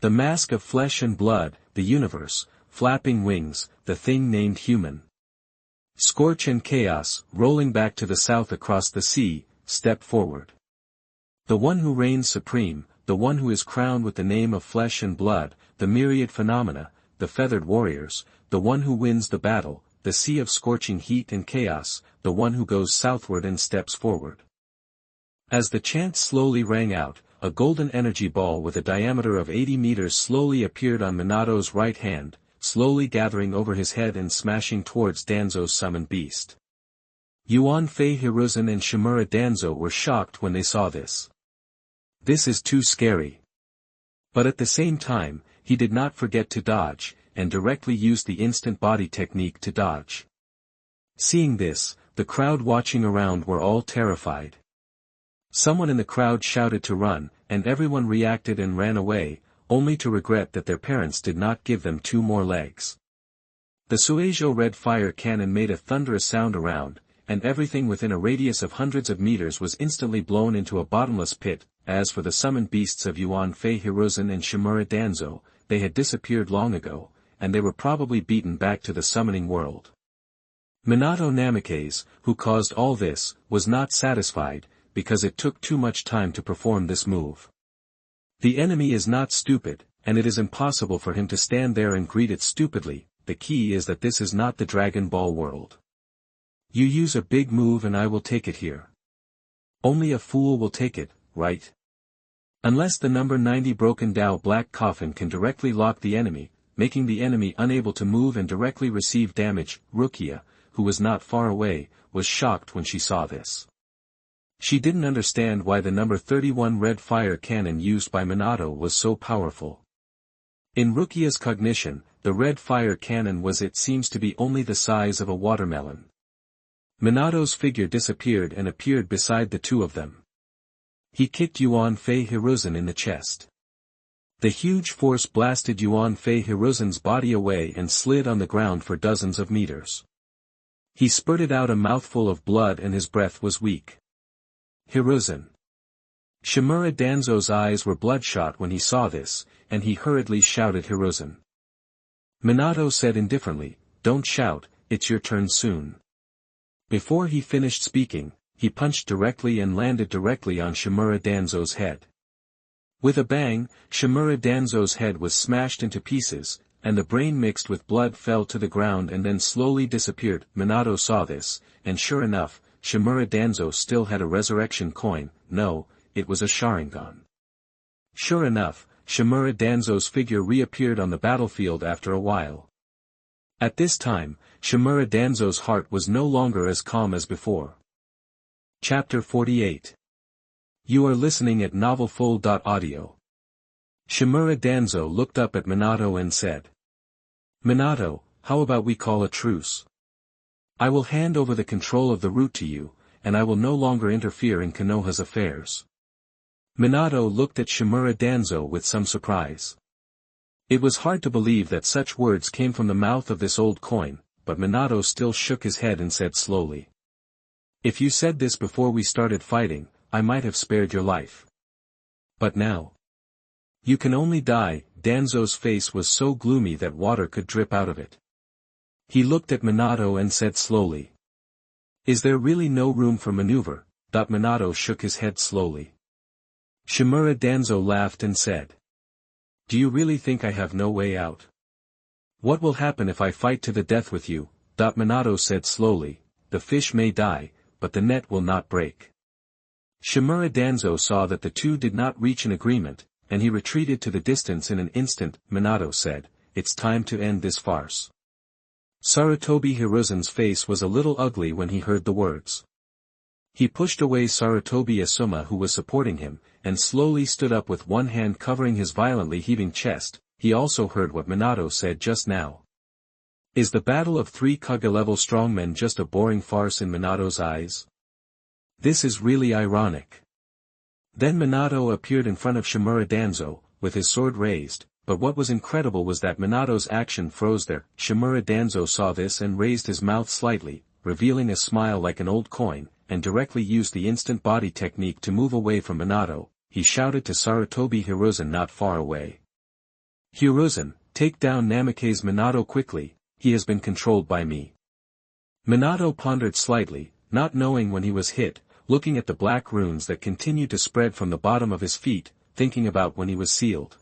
Speaker 1: The mask of flesh and blood, the universe, flapping wings, the thing named human. Scorch and chaos, rolling back to the south across the sea, step forward. The one who reigns supreme, the one who is crowned with the name of flesh and blood, the myriad phenomena, the feathered warriors, the one who wins the battle, the sea of scorching heat and chaos, the one who goes southward and steps forward. As the chant slowly rang out, a golden energy ball with a diameter of 80 meters slowly appeared on Minato's right hand, slowly gathering over his head and smashing towards Danzo's summoned beast. Yuan Fei Hiruzen and Shimura Danzo were shocked when they saw this. This is too scary. But at the same time, he did not forget to dodge, and directly used the instant body technique to dodge. Seeing this, the crowd watching around were all terrified. Someone in the crowd shouted to run, and everyone reacted and ran away, only to regret that their parents did not give them 2 more legs. The Suejo red fire cannon made a thunderous sound around, and everything within a radius of hundreds of meters was instantly blown into a bottomless pit. As for the summoned beasts of Yuan Fei Hiruzen and Shimura Danzo, they had disappeared long ago, and they were probably beaten back to the summoning world. Minato Namikaze, who caused all this, was not satisfied, because it took too much time to perform this move. The enemy is not stupid, and it is impossible for him to stand there and greet it stupidly. The key is that this is not the Dragon Ball world. You use a big move and I will take it here. Only a fool will take it, right? Unless the number 90 broken Dao black coffin can directly lock the enemy, making the enemy unable to move and directly receive damage. Rukia, who was not far away, was shocked when she saw this. She didn't understand why the number 31 red fire cannon used by Minato was so powerful. In Rukia's cognition, the red fire cannon was, it seems to be, only the size of a watermelon. Minato's figure disappeared and appeared beside the 2 of them. He kicked Yuan Fei Hiruzen in the chest. The huge force blasted Yuan Fei Hiruzen's body away and slid on the ground for dozens of meters. He spurted out a mouthful of blood and his breath was weak. Hiruzen. Shimura Danzo's eyes were bloodshot when he saw this, and he hurriedly shouted Hiruzen. Minato said indifferently, "Don't shout, it's your turn soon." Before he finished speaking, he punched directly and landed directly on Shimura Danzo's head. With a bang, Shimura Danzo's head was smashed into pieces, and the brain mixed with blood fell to the ground and then slowly disappeared. Minato saw this, and sure enough, Shimura Danzo still had a resurrection coin. No, it was a Sharingan. Sure enough, Shimura Danzo's figure reappeared on the battlefield after a while. At this time, Shimura Danzo's heart was no longer as calm as before. Chapter 48. You are listening at novelfull.audio. Shimura Danzo looked up at Minato and said, "Minato, how about we call a truce? I will hand over the control of the route to you, and I will no longer interfere in Konoha's affairs." Minato looked at Shimura Danzo with some surprise. It was hard to believe that such words came from the mouth of this old coin, but Minato still shook his head and said slowly, "If you said this before we started fighting, I might have spared your life. But now, you can only die." Danzo's face was so gloomy that water could drip out of it. He looked at Minato and said slowly, "Is there really no room for maneuver?" Minato shook his head slowly. Shimura Danzo laughed and said, "Do you really think I have no way out? What will happen if I fight to the death with you?" Minato said slowly, "The fish may die, but the net will not break." Shimura Danzo saw that the two did not reach an agreement, and he retreated to the distance in an instant. Minato said, "It's time to end this farce." Sarutobi Hiruzen's face was a little ugly when he heard the words. He pushed away Sarutobi Asuma who was supporting him, and slowly stood up with one hand covering his violently heaving chest. He also heard what Minato said just now. Is the battle of 3 Kage-level strongmen just a boring farce in Minato's eyes? This is really ironic. Then Minato appeared in front of Shimura Danzo, with his sword raised, but what was incredible was that Minato's action froze there. Shimura Danzo saw this and raised his mouth slightly, revealing a smile like an old coin, and directly used the instant body technique to move away from Minato. He shouted to Sarutobi Hiruzen not far away. "Hiruzen, take down Namikaze Minato quickly, he has been controlled by me." Minato pondered slightly, not knowing when he was hit, looking at the black runes that continued to spread from the bottom of his feet, thinking about when he was sealed.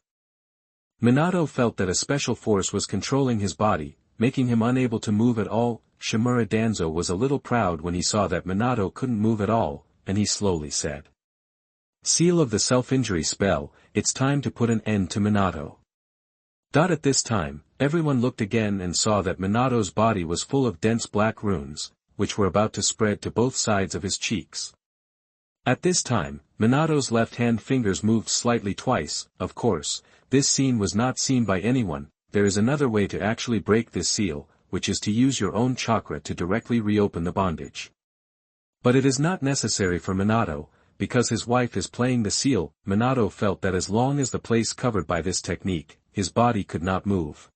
Speaker 1: Minato felt that a special force was controlling his body, making him unable to move at all. Shimura Danzo was a little proud when he saw that Minato couldn't move at all, and he slowly said, "Seal of the self-injury spell, it's time to put an end to Minato." At this time, everyone looked again and saw that Minato's body was full of dense black runes, which were about to spread to both sides of his cheeks. At this time, Minato's left-hand fingers moved slightly twice. Of course, this scene was not seen by anyone. There is another way to actually break this seal, which is to use your own chakra to directly reopen the bondage. But it is not necessary for Minato, because his wife is playing the seal. Minato felt that as long as the place covered by this technique, his body could not move.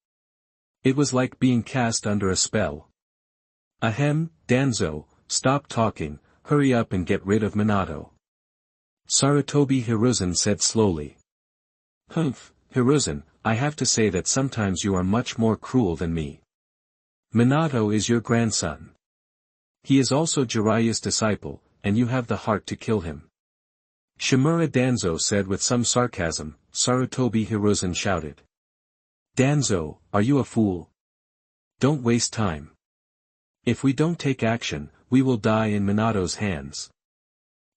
Speaker 1: It was like being cast under a spell. "Ahem, Danzo, stop talking, hurry up and get rid of Minato," Sarutobi Hiruzen said slowly. "Humph, Hiruzen, I have to say that sometimes you are much more cruel than me. Minato is your grandson. He is also Jiraiya's disciple, and you have the heart to kill him," Shimura Danzo said with some sarcasm. Sarutobi Hiruzen shouted, "Danzo, are you a fool? Don't waste time. If we don't take action, we will die in Minato's hands."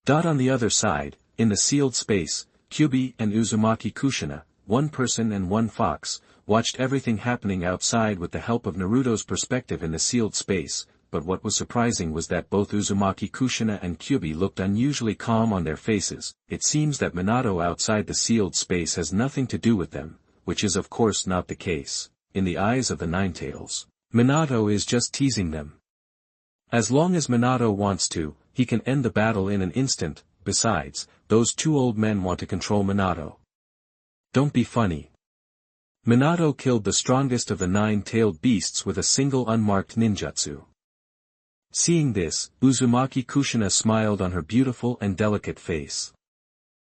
Speaker 1: On the other side, in the sealed space, Kyubi and Uzumaki Kushina, one person and one fox, watched everything happening outside with the help of Naruto's perspective in the sealed space. But what was surprising was that both Uzumaki Kushina and Kyubi looked unusually calm on their faces. It seems that Minato outside the sealed space has nothing to do with them, which is of course not the case. In the eyes of the Ninetales, Minato is just teasing them. As long as Minato wants to, he can end the battle in an instant. Besides, those two old men want to control Minato. Don't be funny. Minato killed the strongest of the 9-tailed beasts with a single unmarked ninjutsu. Seeing this, Uzumaki Kushina smiled on her beautiful and delicate face.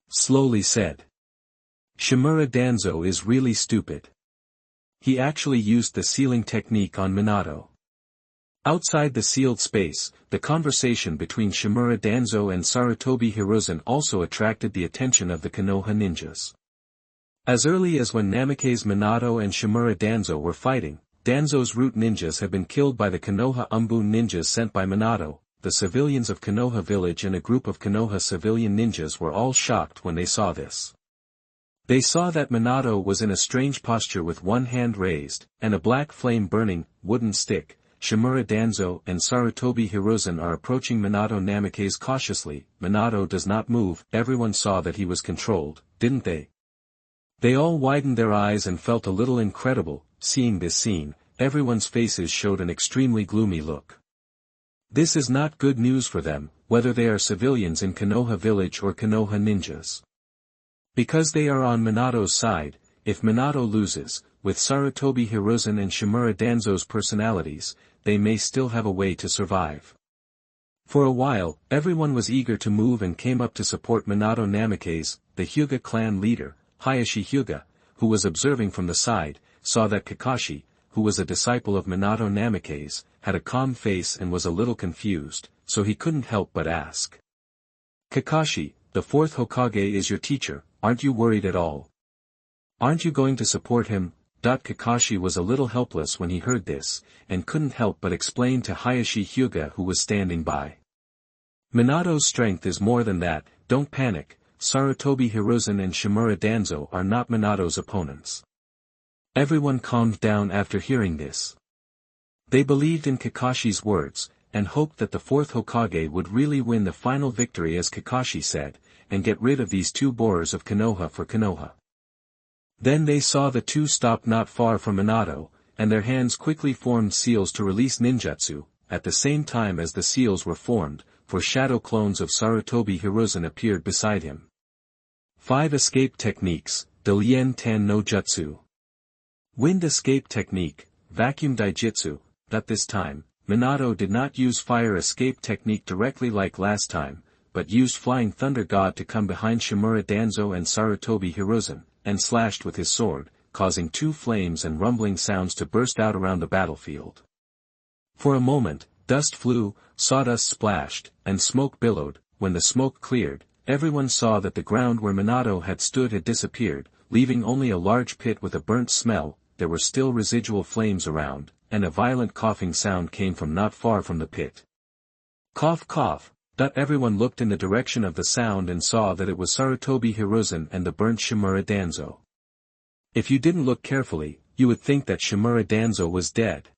Speaker 1: Slowly said, "Shimura Danzo is really stupid. He actually used the sealing technique on Minato." Outside the sealed space, the conversation between Shimura Danzo and Sarutobi Hiruzen also attracted the attention of the Konoha ninjas. As early as when Namikaze Minato and Shimura Danzo were fighting, Danzo's root ninjas had been killed by the Konoha Umbun ninjas sent by Minato. The civilians of Konoha village and a group of Konoha civilian ninjas were all shocked when they saw this. They saw that Minato was in a strange posture with one hand raised, and a black flame-burning, wooden stick. Shimura Danzo and Sarutobi Hiruzen are approaching Minato Namikaze cautiously. Minato does not move. Everyone saw that he was controlled, didn't they? They all widened their eyes and felt a little incredible. Seeing this scene, everyone's faces showed an extremely gloomy look. This is not good news for them, whether they are civilians in Konoha village or Konoha ninjas. Because they are on Minato's side, if Minato loses, with Sarutobi Hiruzen and Shimura Danzo's personalities, they may still have a way to survive. For a while, everyone was eager to move and came up to support Minato Namikaze. The Hyuga clan leader, Hayashi Hyuga, who was observing from the side, saw that Kakashi, who was a disciple of Minato Namikaze, had a calm face and was a little confused, so he couldn't help but ask. "Kakashi, the fourth Hokage is your teacher, aren't you worried at all? Aren't you going to support him?" Kakashi was a little helpless when he heard this, and couldn't help but explain to Hayashi Hyuga who was standing by. "Minato's strength is more than that, don't panic, Sarutobi Hiruzen and Shimura Danzo are not Minato's opponents. Everyone calmed down after hearing this. They believed in Kakashi's words, and hoped that the fourth Hokage would really win the final victory as Kakashi said, and get rid of these two borers of Konoha for Konoha. Then they saw the two stop not far from Minato, and their hands quickly formed seals to release ninjutsu, at the same time as the seals were formed, for shadow clones of Sarutobi Hiruzen appeared beside him. 5 Escape Techniques, Delien Tan no Jutsu. Wind Escape Technique, Vacuum Daijutsu. At this time, Minato did not use Fire Escape Technique directly like last time, but used Flying Thunder God to come behind Shimura Danzo and Sarutobi Hiruzen, and slashed with his sword, causing 2 flames and rumbling sounds to burst out around the battlefield. For a moment, dust flew, sawdust splashed, and smoke billowed. When the smoke cleared, everyone saw that the ground where Minato had stood had disappeared, leaving only a large pit with a burnt smell. There were still residual flames around, and a violent coughing sound came from not far from the pit. Cough cough. Everyone looked in the direction of the sound and saw that it was Sarutobi Hiruzen and the burnt Shimura Danzo. If you didn't look carefully, you would think that Shimura Danzo was dead.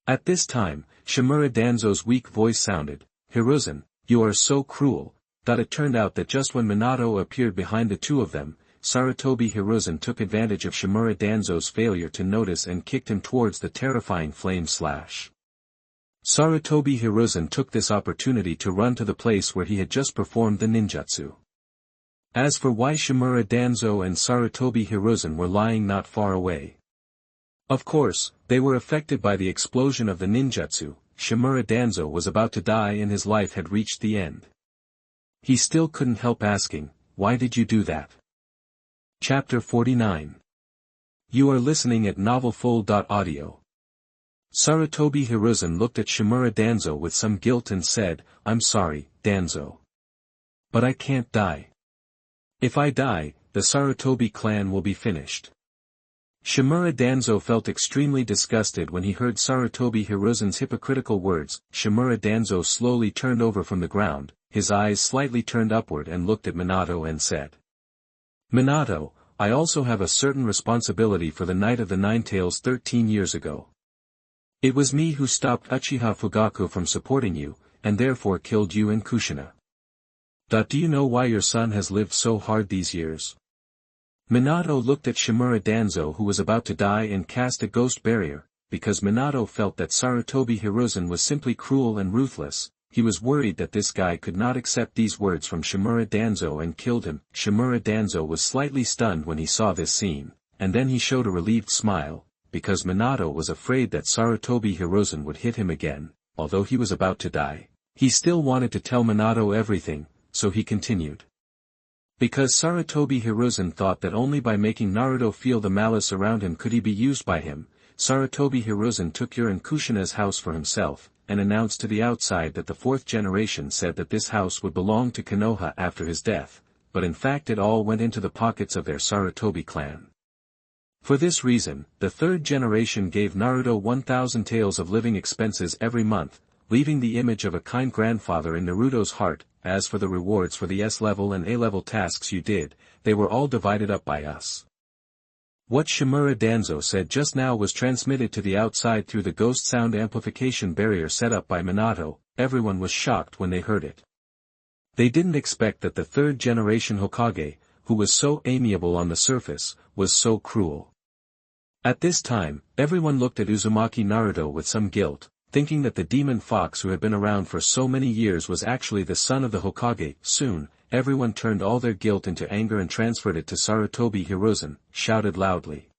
Speaker 1: At this time, Shimura Danzo's weak voice sounded, "Hiruzen, you are so cruel." It turned out that just when Minato appeared behind the two of them, Sarutobi Hiruzen took advantage of Shimura Danzo's failure to notice and kicked him towards the terrifying flame slash. Sarutobi Hiruzen took this opportunity to run to the place where he had just performed the ninjutsu. As for why Shimura Danzo and Sarutobi Hiruzen were lying not far away. Of course, they were affected by the explosion of the ninjutsu. Shimura Danzo was about to die and his life had reached the end. He still couldn't help asking, "Why did you do that?" Chapter 49. You are listening at novelfull.audio. Sarutobi Hiruzen looked at Shimura Danzo with some guilt and said, "I'm sorry, Danzo. But I can't die. If I die, the Sarutobi clan will be finished." Shimura Danzo felt extremely disgusted when he heard Sarutobi Hiruzen's hypocritical words. Shimura Danzo slowly turned over from the ground, his eyes slightly turned upward and looked at Minato and said, "Minato, I also have a certain responsibility for the Night of the Nine Tails 13 years ago. It was me who stopped Uchiha Fugaku from supporting you, and therefore killed you and Kushina. Do you know why your son has lived so hard these years?" Minato looked at Shimura Danzo who was about to die and cast a ghost barrier, because Minato felt that Sarutobi Hiruzen was simply cruel and ruthless. He was worried that this guy could not accept these words from Shimura Danzo and killed him. Shimura Danzo was slightly stunned when he saw this scene, and then he showed a relieved smile, because Minato was afraid that Sarutobi Hiruzen would hit him again. Although he was about to die, he still wanted to tell Minato everything, so he continued. Because Sarutobi Hiruzen thought that only by making Naruto feel the malice around him could he be used by him, Sarutobi Hiruzen took your and Kushina's house for himself, and announced to the outside that the fourth generation said that this house would belong to Konoha after his death, but in fact it all went into the pockets of their Sarutobi clan. For this reason, the third generation gave Naruto 1,000 taels of living expenses every month, leaving the image of a kind grandfather in Naruto's heart. As for the rewards for the S-level and A-level tasks you did, they were all divided up by us. What Shimura Danzo said just now was transmitted to the outside through the ghost sound amplification barrier set up by Minato. Everyone was shocked when they heard it. They didn't expect that the third generation Hokage, who was so amiable on the surface, was so cruel. At this time, everyone looked at Uzumaki Naruto with some guilt, thinking that the demon fox who had been around for so many years was actually the son of the Hokage. Soon, everyone turned all their guilt into anger and transferred it to Sarutobi Hiruzen, shouted loudly.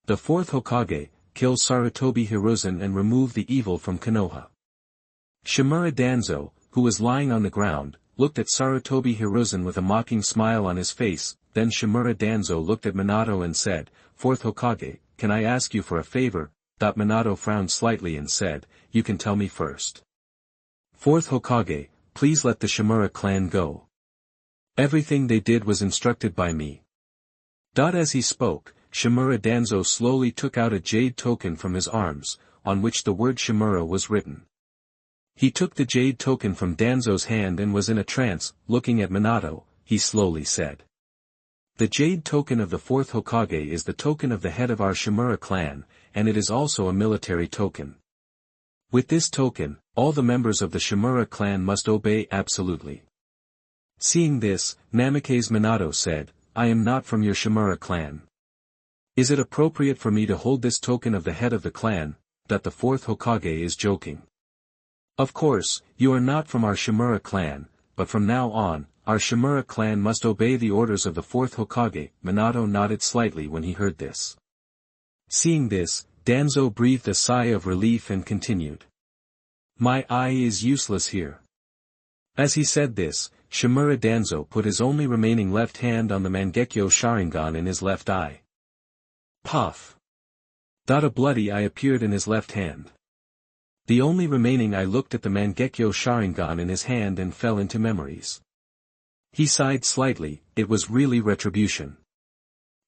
Speaker 1: The fourth Hokage, kill Sarutobi Hiruzen and remove the evil from Konoha. Shimura Danzo, who was lying on the ground, looked at Sarutobi Hiruzen with a mocking smile on his face. Then Shimura Danzo looked at Minato and said, "Fourth Hokage, can I ask you for a favor?" Minato frowned slightly and said, "You can tell me first." "Fourth Hokage, please let the Shimura clan go. Everything they did was instructed by me." As he spoke, Shimura Danzo slowly took out a jade token from his arms, on which the word Shimura was written. He took the jade token from Danzo's hand and was in a trance, looking at Minato. He slowly said. The jade token of the fourth Hokage is the token of the head of our Shimura clan, and it is also a military token. With this token, all the members of the Shimura clan must obey absolutely. Seeing this, Namikaze Minato said, I am not from your Shimura clan. Is it appropriate for me to hold this token of the head of the clan, that the fourth Hokage is joking? Of course, you are not from our Shimura clan, but from now on, our Shimura clan must obey the orders of the fourth Hokage. Minato nodded slightly when he heard this. Seeing this, Danzo breathed a sigh of relief and continued. My eye is useless here. As he said this, Shimura Danzo put his only remaining left hand on the Mangekyo Sharingan in his left eye. Puff! A bloody eye appeared in his left hand. The only remaining eye looked at the Mangekyo Sharingan in his hand and fell into memories. He sighed slightly, it was really retribution.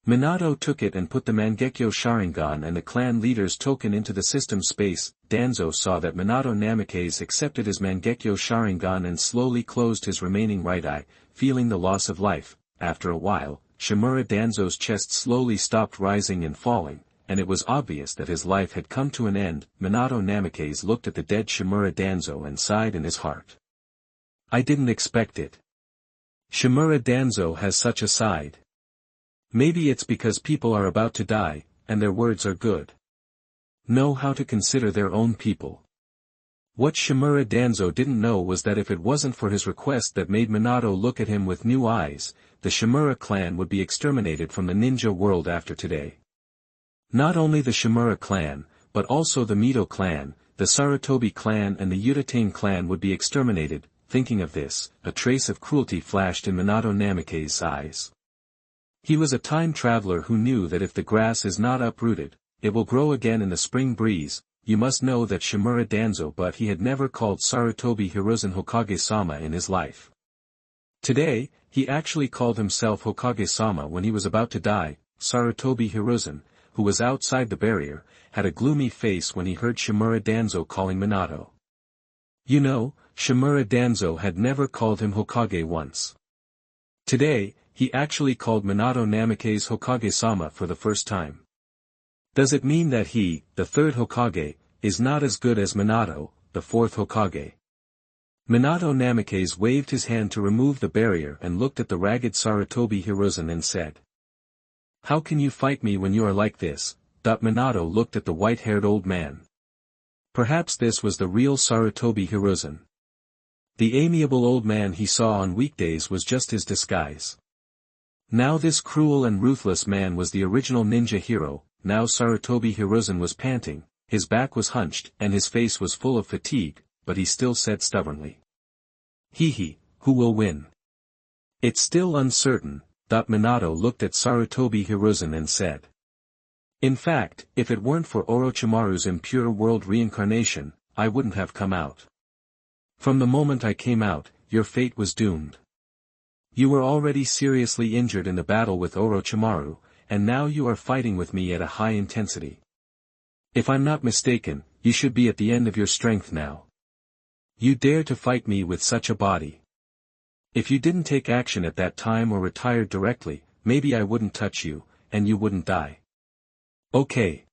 Speaker 1: Minato took it and put the Mangekyo Sharingan and the clan leader's token into the system space. Danzo saw that Minato Namikaze accepted his Mangekyo Sharingan and slowly closed his remaining right eye, feeling the loss of life. After a while, Shimura Danzo's chest slowly stopped rising and falling, and it was obvious that his life had come to an end. Minato Namikaze looked at the dead Shimura Danzo and sighed in his heart. I didn't expect it. Shimura Danzo has such a side. Maybe it's because people are about to die, and their words are good. Know how to consider their own people. What Shimura Danzo didn't know was that if it wasn't for his request that made Minato look at him with new eyes, the Shimura clan would be exterminated from the ninja world after today. Not only the Shimura clan, but also the Mito clan, the Sarutobi clan and the Utatane clan would be exterminated. Thinking of this, a trace of cruelty flashed in Minato Namikaze's eyes. He was a time traveler who knew that if the grass is not uprooted, it will grow again in the spring breeze. You must know that Shimura Danzo, but he had never called Sarutobi Hiruzen Hokage-sama in his life. Today, he actually called himself Hokage-sama when he was about to die. Sarutobi Hiruzen, who was outside the barrier, had a gloomy face when he heard Shimura Danzo calling Minato. You know, Shimura Danzo had never called him Hokage once. Today, he actually called Minato Namikaze Hokage-sama for the first time. Does it mean that he, the third Hokage, is not as good as Minato, the fourth Hokage? Minato Namikaze waved his hand to remove the barrier and looked at the ragged Sarutobi Hiruzen and said. How can you fight me when you are like this? Minato looked at the white-haired old man. Perhaps this was the real Sarutobi Hiruzen. The amiable old man he saw on weekdays was just his disguise. Now this cruel and ruthless man was the original ninja hero. Now Sarutobi Hiruzen was panting, his back was hunched and his face was full of fatigue, but he still said stubbornly. Who will win? It's still uncertain. Minato looked at Sarutobi Hiruzen and said. In fact, if it weren't for Orochimaru's impure world reincarnation, I wouldn't have come out. From the moment I came out, your fate was doomed. You were already seriously injured in the battle with Orochimaru, and now you are fighting with me at a high intensity. If I'm not mistaken, you should be at the end of your strength now. You dare to fight me with such a body. If you didn't take action at that time or retired directly, maybe I wouldn't touch you, and you wouldn't die. Okay.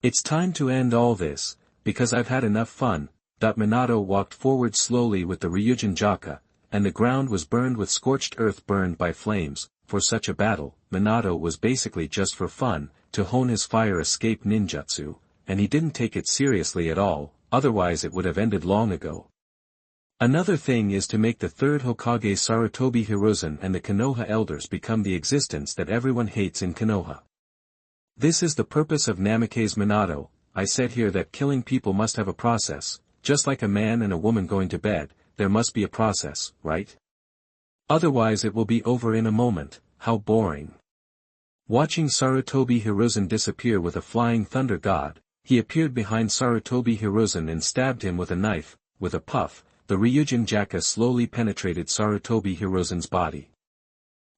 Speaker 1: It's time to end all this, because I've had enough fun. Minato walked forward slowly with the Ryujin Jaka, and the ground was burned with scorched earth burned by flames. For such a battle, Minato was basically just for fun, to hone his fire escape ninjutsu, and he didn't take it seriously at all, otherwise it would have ended long ago. Another thing is to make the third Hokage Sarutobi Hiruzen and the Konoha elders become the existence that everyone hates in Konoha. This is the purpose of Namikaze Minato. I said here that killing people must have a process, just like a man and a woman going to bed, there must be a process, right? Otherwise it will be over in a moment. How boring. Watching Sarutobi Hiruzen disappear with a flying thunder god, he appeared behind Sarutobi Hiruzen and stabbed him with a knife. With a puff, the Ryujin Jaka slowly penetrated Sarutobi Hiruzen's body.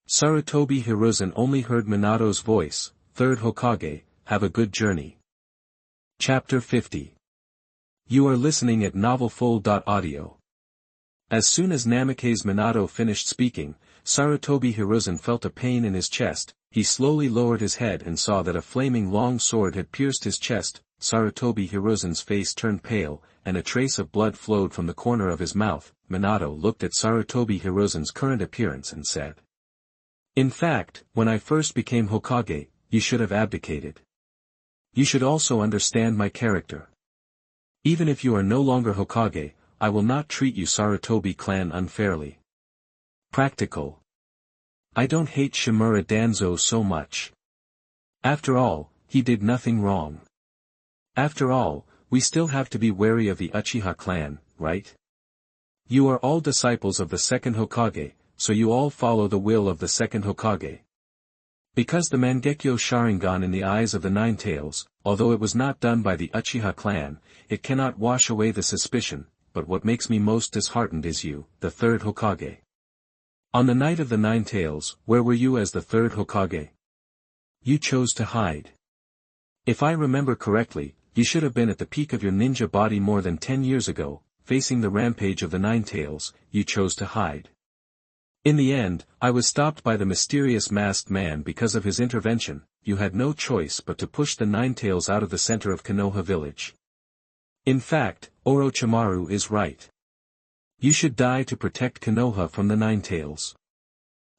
Speaker 1: Sarutobi Hiruzen only heard Minato's voice. Third Hokage, have a good journey. Chapter 50. You are listening at novelfull.audio. As soon as Namikaze Minato finished speaking, Sarutobi Hiruzen felt a pain in his chest. He slowly lowered his head and saw that a flaming long sword had pierced his chest. Sarutobi Hiruzen's face turned pale, and a trace of blood flowed from the corner of his mouth. Minato looked at Sarutobi Hiruzen's current appearance and said, "In fact, when I first became Hokage, you should have abdicated. You should also understand my character. Even if you are no longer Hokage, I will not treat you Sarutobi clan unfairly. Practical. I don't hate Shimura Danzo so much. After all, he did nothing wrong. After all, we still have to be wary of the Uchiha clan, right? You are all disciples of the second Hokage, so you all follow the will of the second Hokage. Because the Mangekyo Sharingan in the eyes of the Nine Tails, although it was not done by the Uchiha clan, it cannot wash away the suspicion, but what makes me most disheartened is you, the third Hokage. On the night of the Nine Tails, where were you as the third Hokage? You chose to hide. If I remember correctly, you should have been at the peak of your ninja body more than 10 years ago, facing the rampage of the Nine Tails. You chose to hide. In the end, I was stopped by the mysterious masked man because of his intervention. You had no choice but to push the Nine Tails out of the center of Konoha village. In fact, Orochimaru is right. You should die to protect Konoha from the Nine Tails.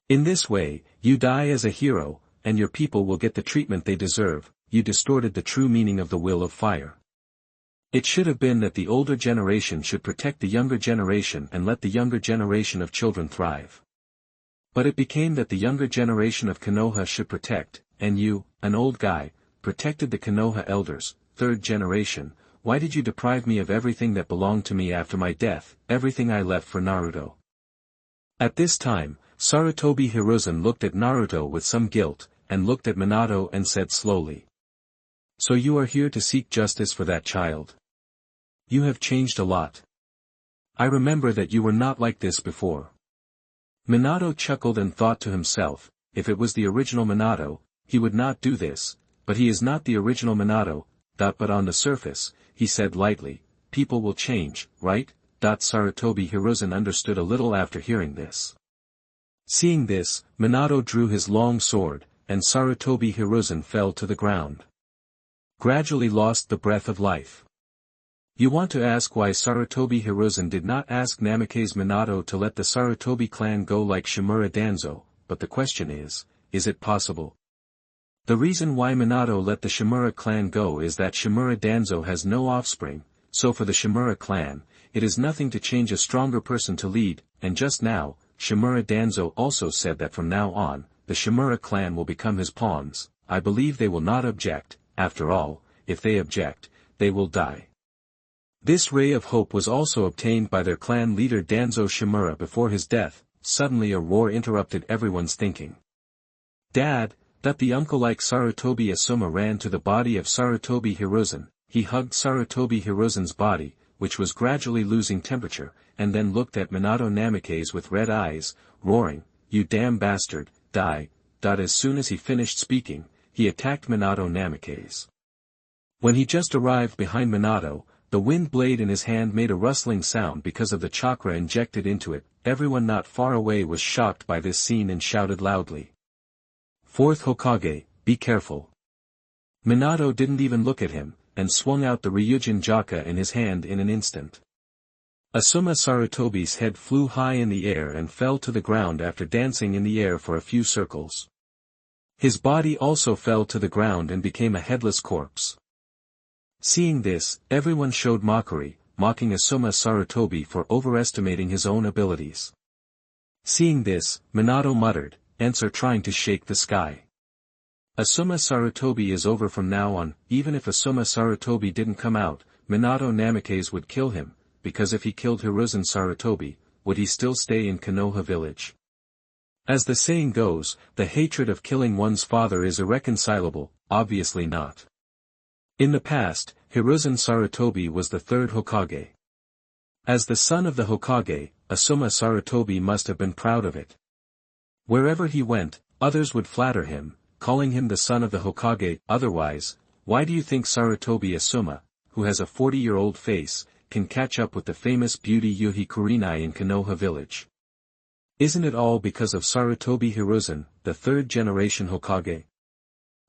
Speaker 1: In this way, you die as a hero, and your people will get the treatment they deserve. You distorted the true meaning of the will of fire. It should have been that the older generation should protect the younger generation and let the younger generation of children thrive. But it became that the younger generation of Konoha should protect, and you, an old guy, protected the Konoha elders, third generation. Why did you deprive me of everything that belonged to me after my death, everything I left for Naruto?" At this time, Sarutobi Hiruzen looked at Naruto with some guilt, and looked at Minato and said slowly, "So you are here to seek justice for that child? You have changed a lot. I remember that you were not like this before." Minato chuckled and thought to himself, if it was the original Minato, he would not do this, but he is not the original Minato. But on the surface, he said lightly, "People will change, right?" Sarutobi Hiruzen understood a little after hearing this. Seeing this, Minato drew his long sword, and Sarutobi Hiruzen fell to the ground. Gradually lost the breath of life. You want to ask why Sarutobi Hiruzen did not ask Namikaze Minato to let the Sarutobi clan go like Shimura Danzo, but the question is it possible? The reason why Minato let the Shimura clan go is that Shimura Danzo has no offspring, so for the Shimura clan, it is nothing to change a stronger person to lead, and just now, Shimura Danzo also said that from now on, the Shimura clan will become his pawns. I believe they will not object. After all, if they object, they will die. This ray of hope was also obtained by their clan leader Danzo Shimura before his death. Suddenly a roar interrupted everyone's thinking. "Dad!" The uncle like Sarutobi Asuma ran to the body of Sarutobi Hiruzen. He hugged Sarutobi Hiruzen's body, which was gradually losing temperature, and then looked at Minato Namikaze with red eyes, roaring, "You damn bastard, die!" As soon as he finished speaking, he attacked Minato Namikaze. When he just arrived behind Minato, the wind blade in his hand made a rustling sound because of the chakra injected into it. Everyone not far away was shocked by this scene and shouted loudly, "Fourth Hokage, be careful." Minato didn't even look at him, and swung out the Ryujin Jaka in his hand in an instant. Asuma Sarutobi's head flew high in the air and fell to the ground after dancing in the air for a few circles. His body also fell to the ground and became a headless corpse. Seeing this, everyone showed mockery, mocking Asuma Sarutobi for overestimating his own abilities. Seeing this, Minato muttered, "Ants are trying to shake the sky. Asuma Sarutobi is over from now on." Even if Asuma Sarutobi didn't come out, Minato Namikaze would kill him, because if he killed Hiruzen Sarutobi, would he still stay in Konoha village? As the saying goes, the hatred of killing one's father is irreconcilable. Obviously not. In the past, Hiruzen Sarutobi was the third Hokage. As the son of the Hokage, Asuma Sarutobi must have been proud of it. Wherever he went, others would flatter him, calling him the son of the Hokage. Otherwise, why do you think Sarutobi Asuma, who has a 40-year-old face, can catch up with the famous beauty Yuhi Kurenai in Konoha village. Isn't it all because of Sarutobi Hiruzen, the third-generation Hokage?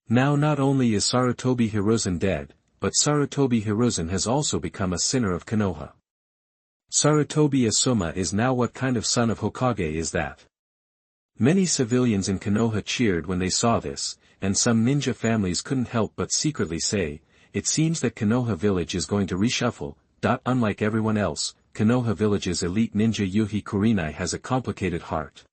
Speaker 1: Now not only is Sarutobi Hiruzen dead, but Sarutobi Hiruzen has also become a sinner of Konoha. Sarutobi Asuma is now what kind of son of Hokage is that? Many civilians in Konoha cheered when they saw this, and some ninja families couldn't help but secretly say, "It seems that Konoha village is going to reshuffle." Unlike everyone else, Konoha village's elite ninja Yuhi Kurenai has a complicated heart.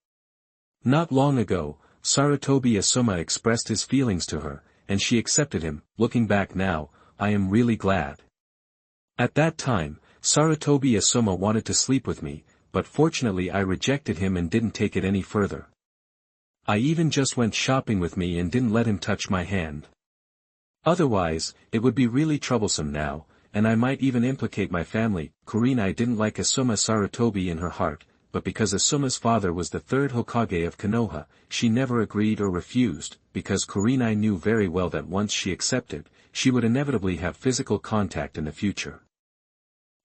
Speaker 1: Not long ago, Sarutobi Asuma expressed his feelings to her, and she accepted him. Looking back now, I am really glad. At that time, Sarutobi Asuma wanted to sleep with me, but fortunately I rejected him and didn't take it any further. I even just went shopping with me and didn't let him touch my hand. Otherwise, it would be really troublesome now, and I might even implicate my family. Kurenai didn't like Asuma Sarutobi in her heart, but because Asuma's father was the third Hokage of Konoha, she never agreed or refused, because Kurenai knew very well that once she accepted, she would inevitably have physical contact in the future.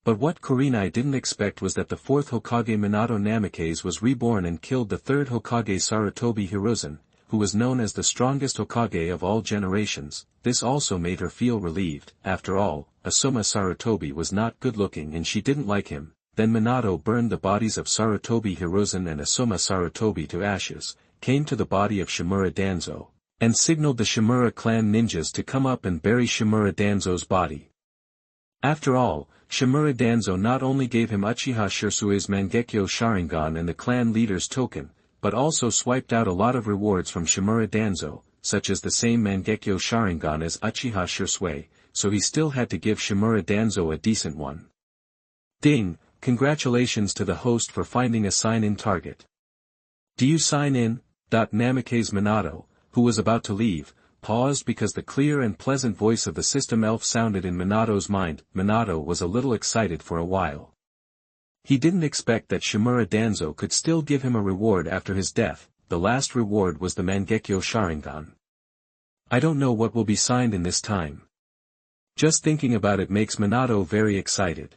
Speaker 1: But what Kurenai didn't expect was that the fourth Hokage Minato Namikaze was reborn and killed the third Hokage Sarutobi Hiruzen, who was known as the strongest Hokage of all generations. This also made her feel relieved. After all, Asuma Sarutobi was not good-looking and she didn't like him. Then Minato burned the bodies of Sarutobi Hiruzen and Asuma Sarutobi to ashes, came to the body of Shimura Danzo, and signaled the Shimura clan ninjas to come up and bury Shimura Danzo's body. After all, Shimura Danzo not only gave him Uchiha Shirsui's Mangekyo Sharingan and the clan leader's token, but also swiped out a lot of rewards from Shimura Danzo, such as the same Mangekyo Sharingan as Uchiha Shirsui, so he still had to give Shimura Danzo a decent one. Ding! Congratulations to the host for finding a sign-in target. Do you sign in? Namikaze Minato, who was about to leave, paused because the clear and pleasant voice of the system elf sounded in Minato's mind. Minato was a little excited for a while. He didn't expect that Shimura Danzo could still give him a reward after his death. The last reward was the Mangekyo Sharingan. I don't know what will be signed in this time. Just thinking about it makes Minato very excited.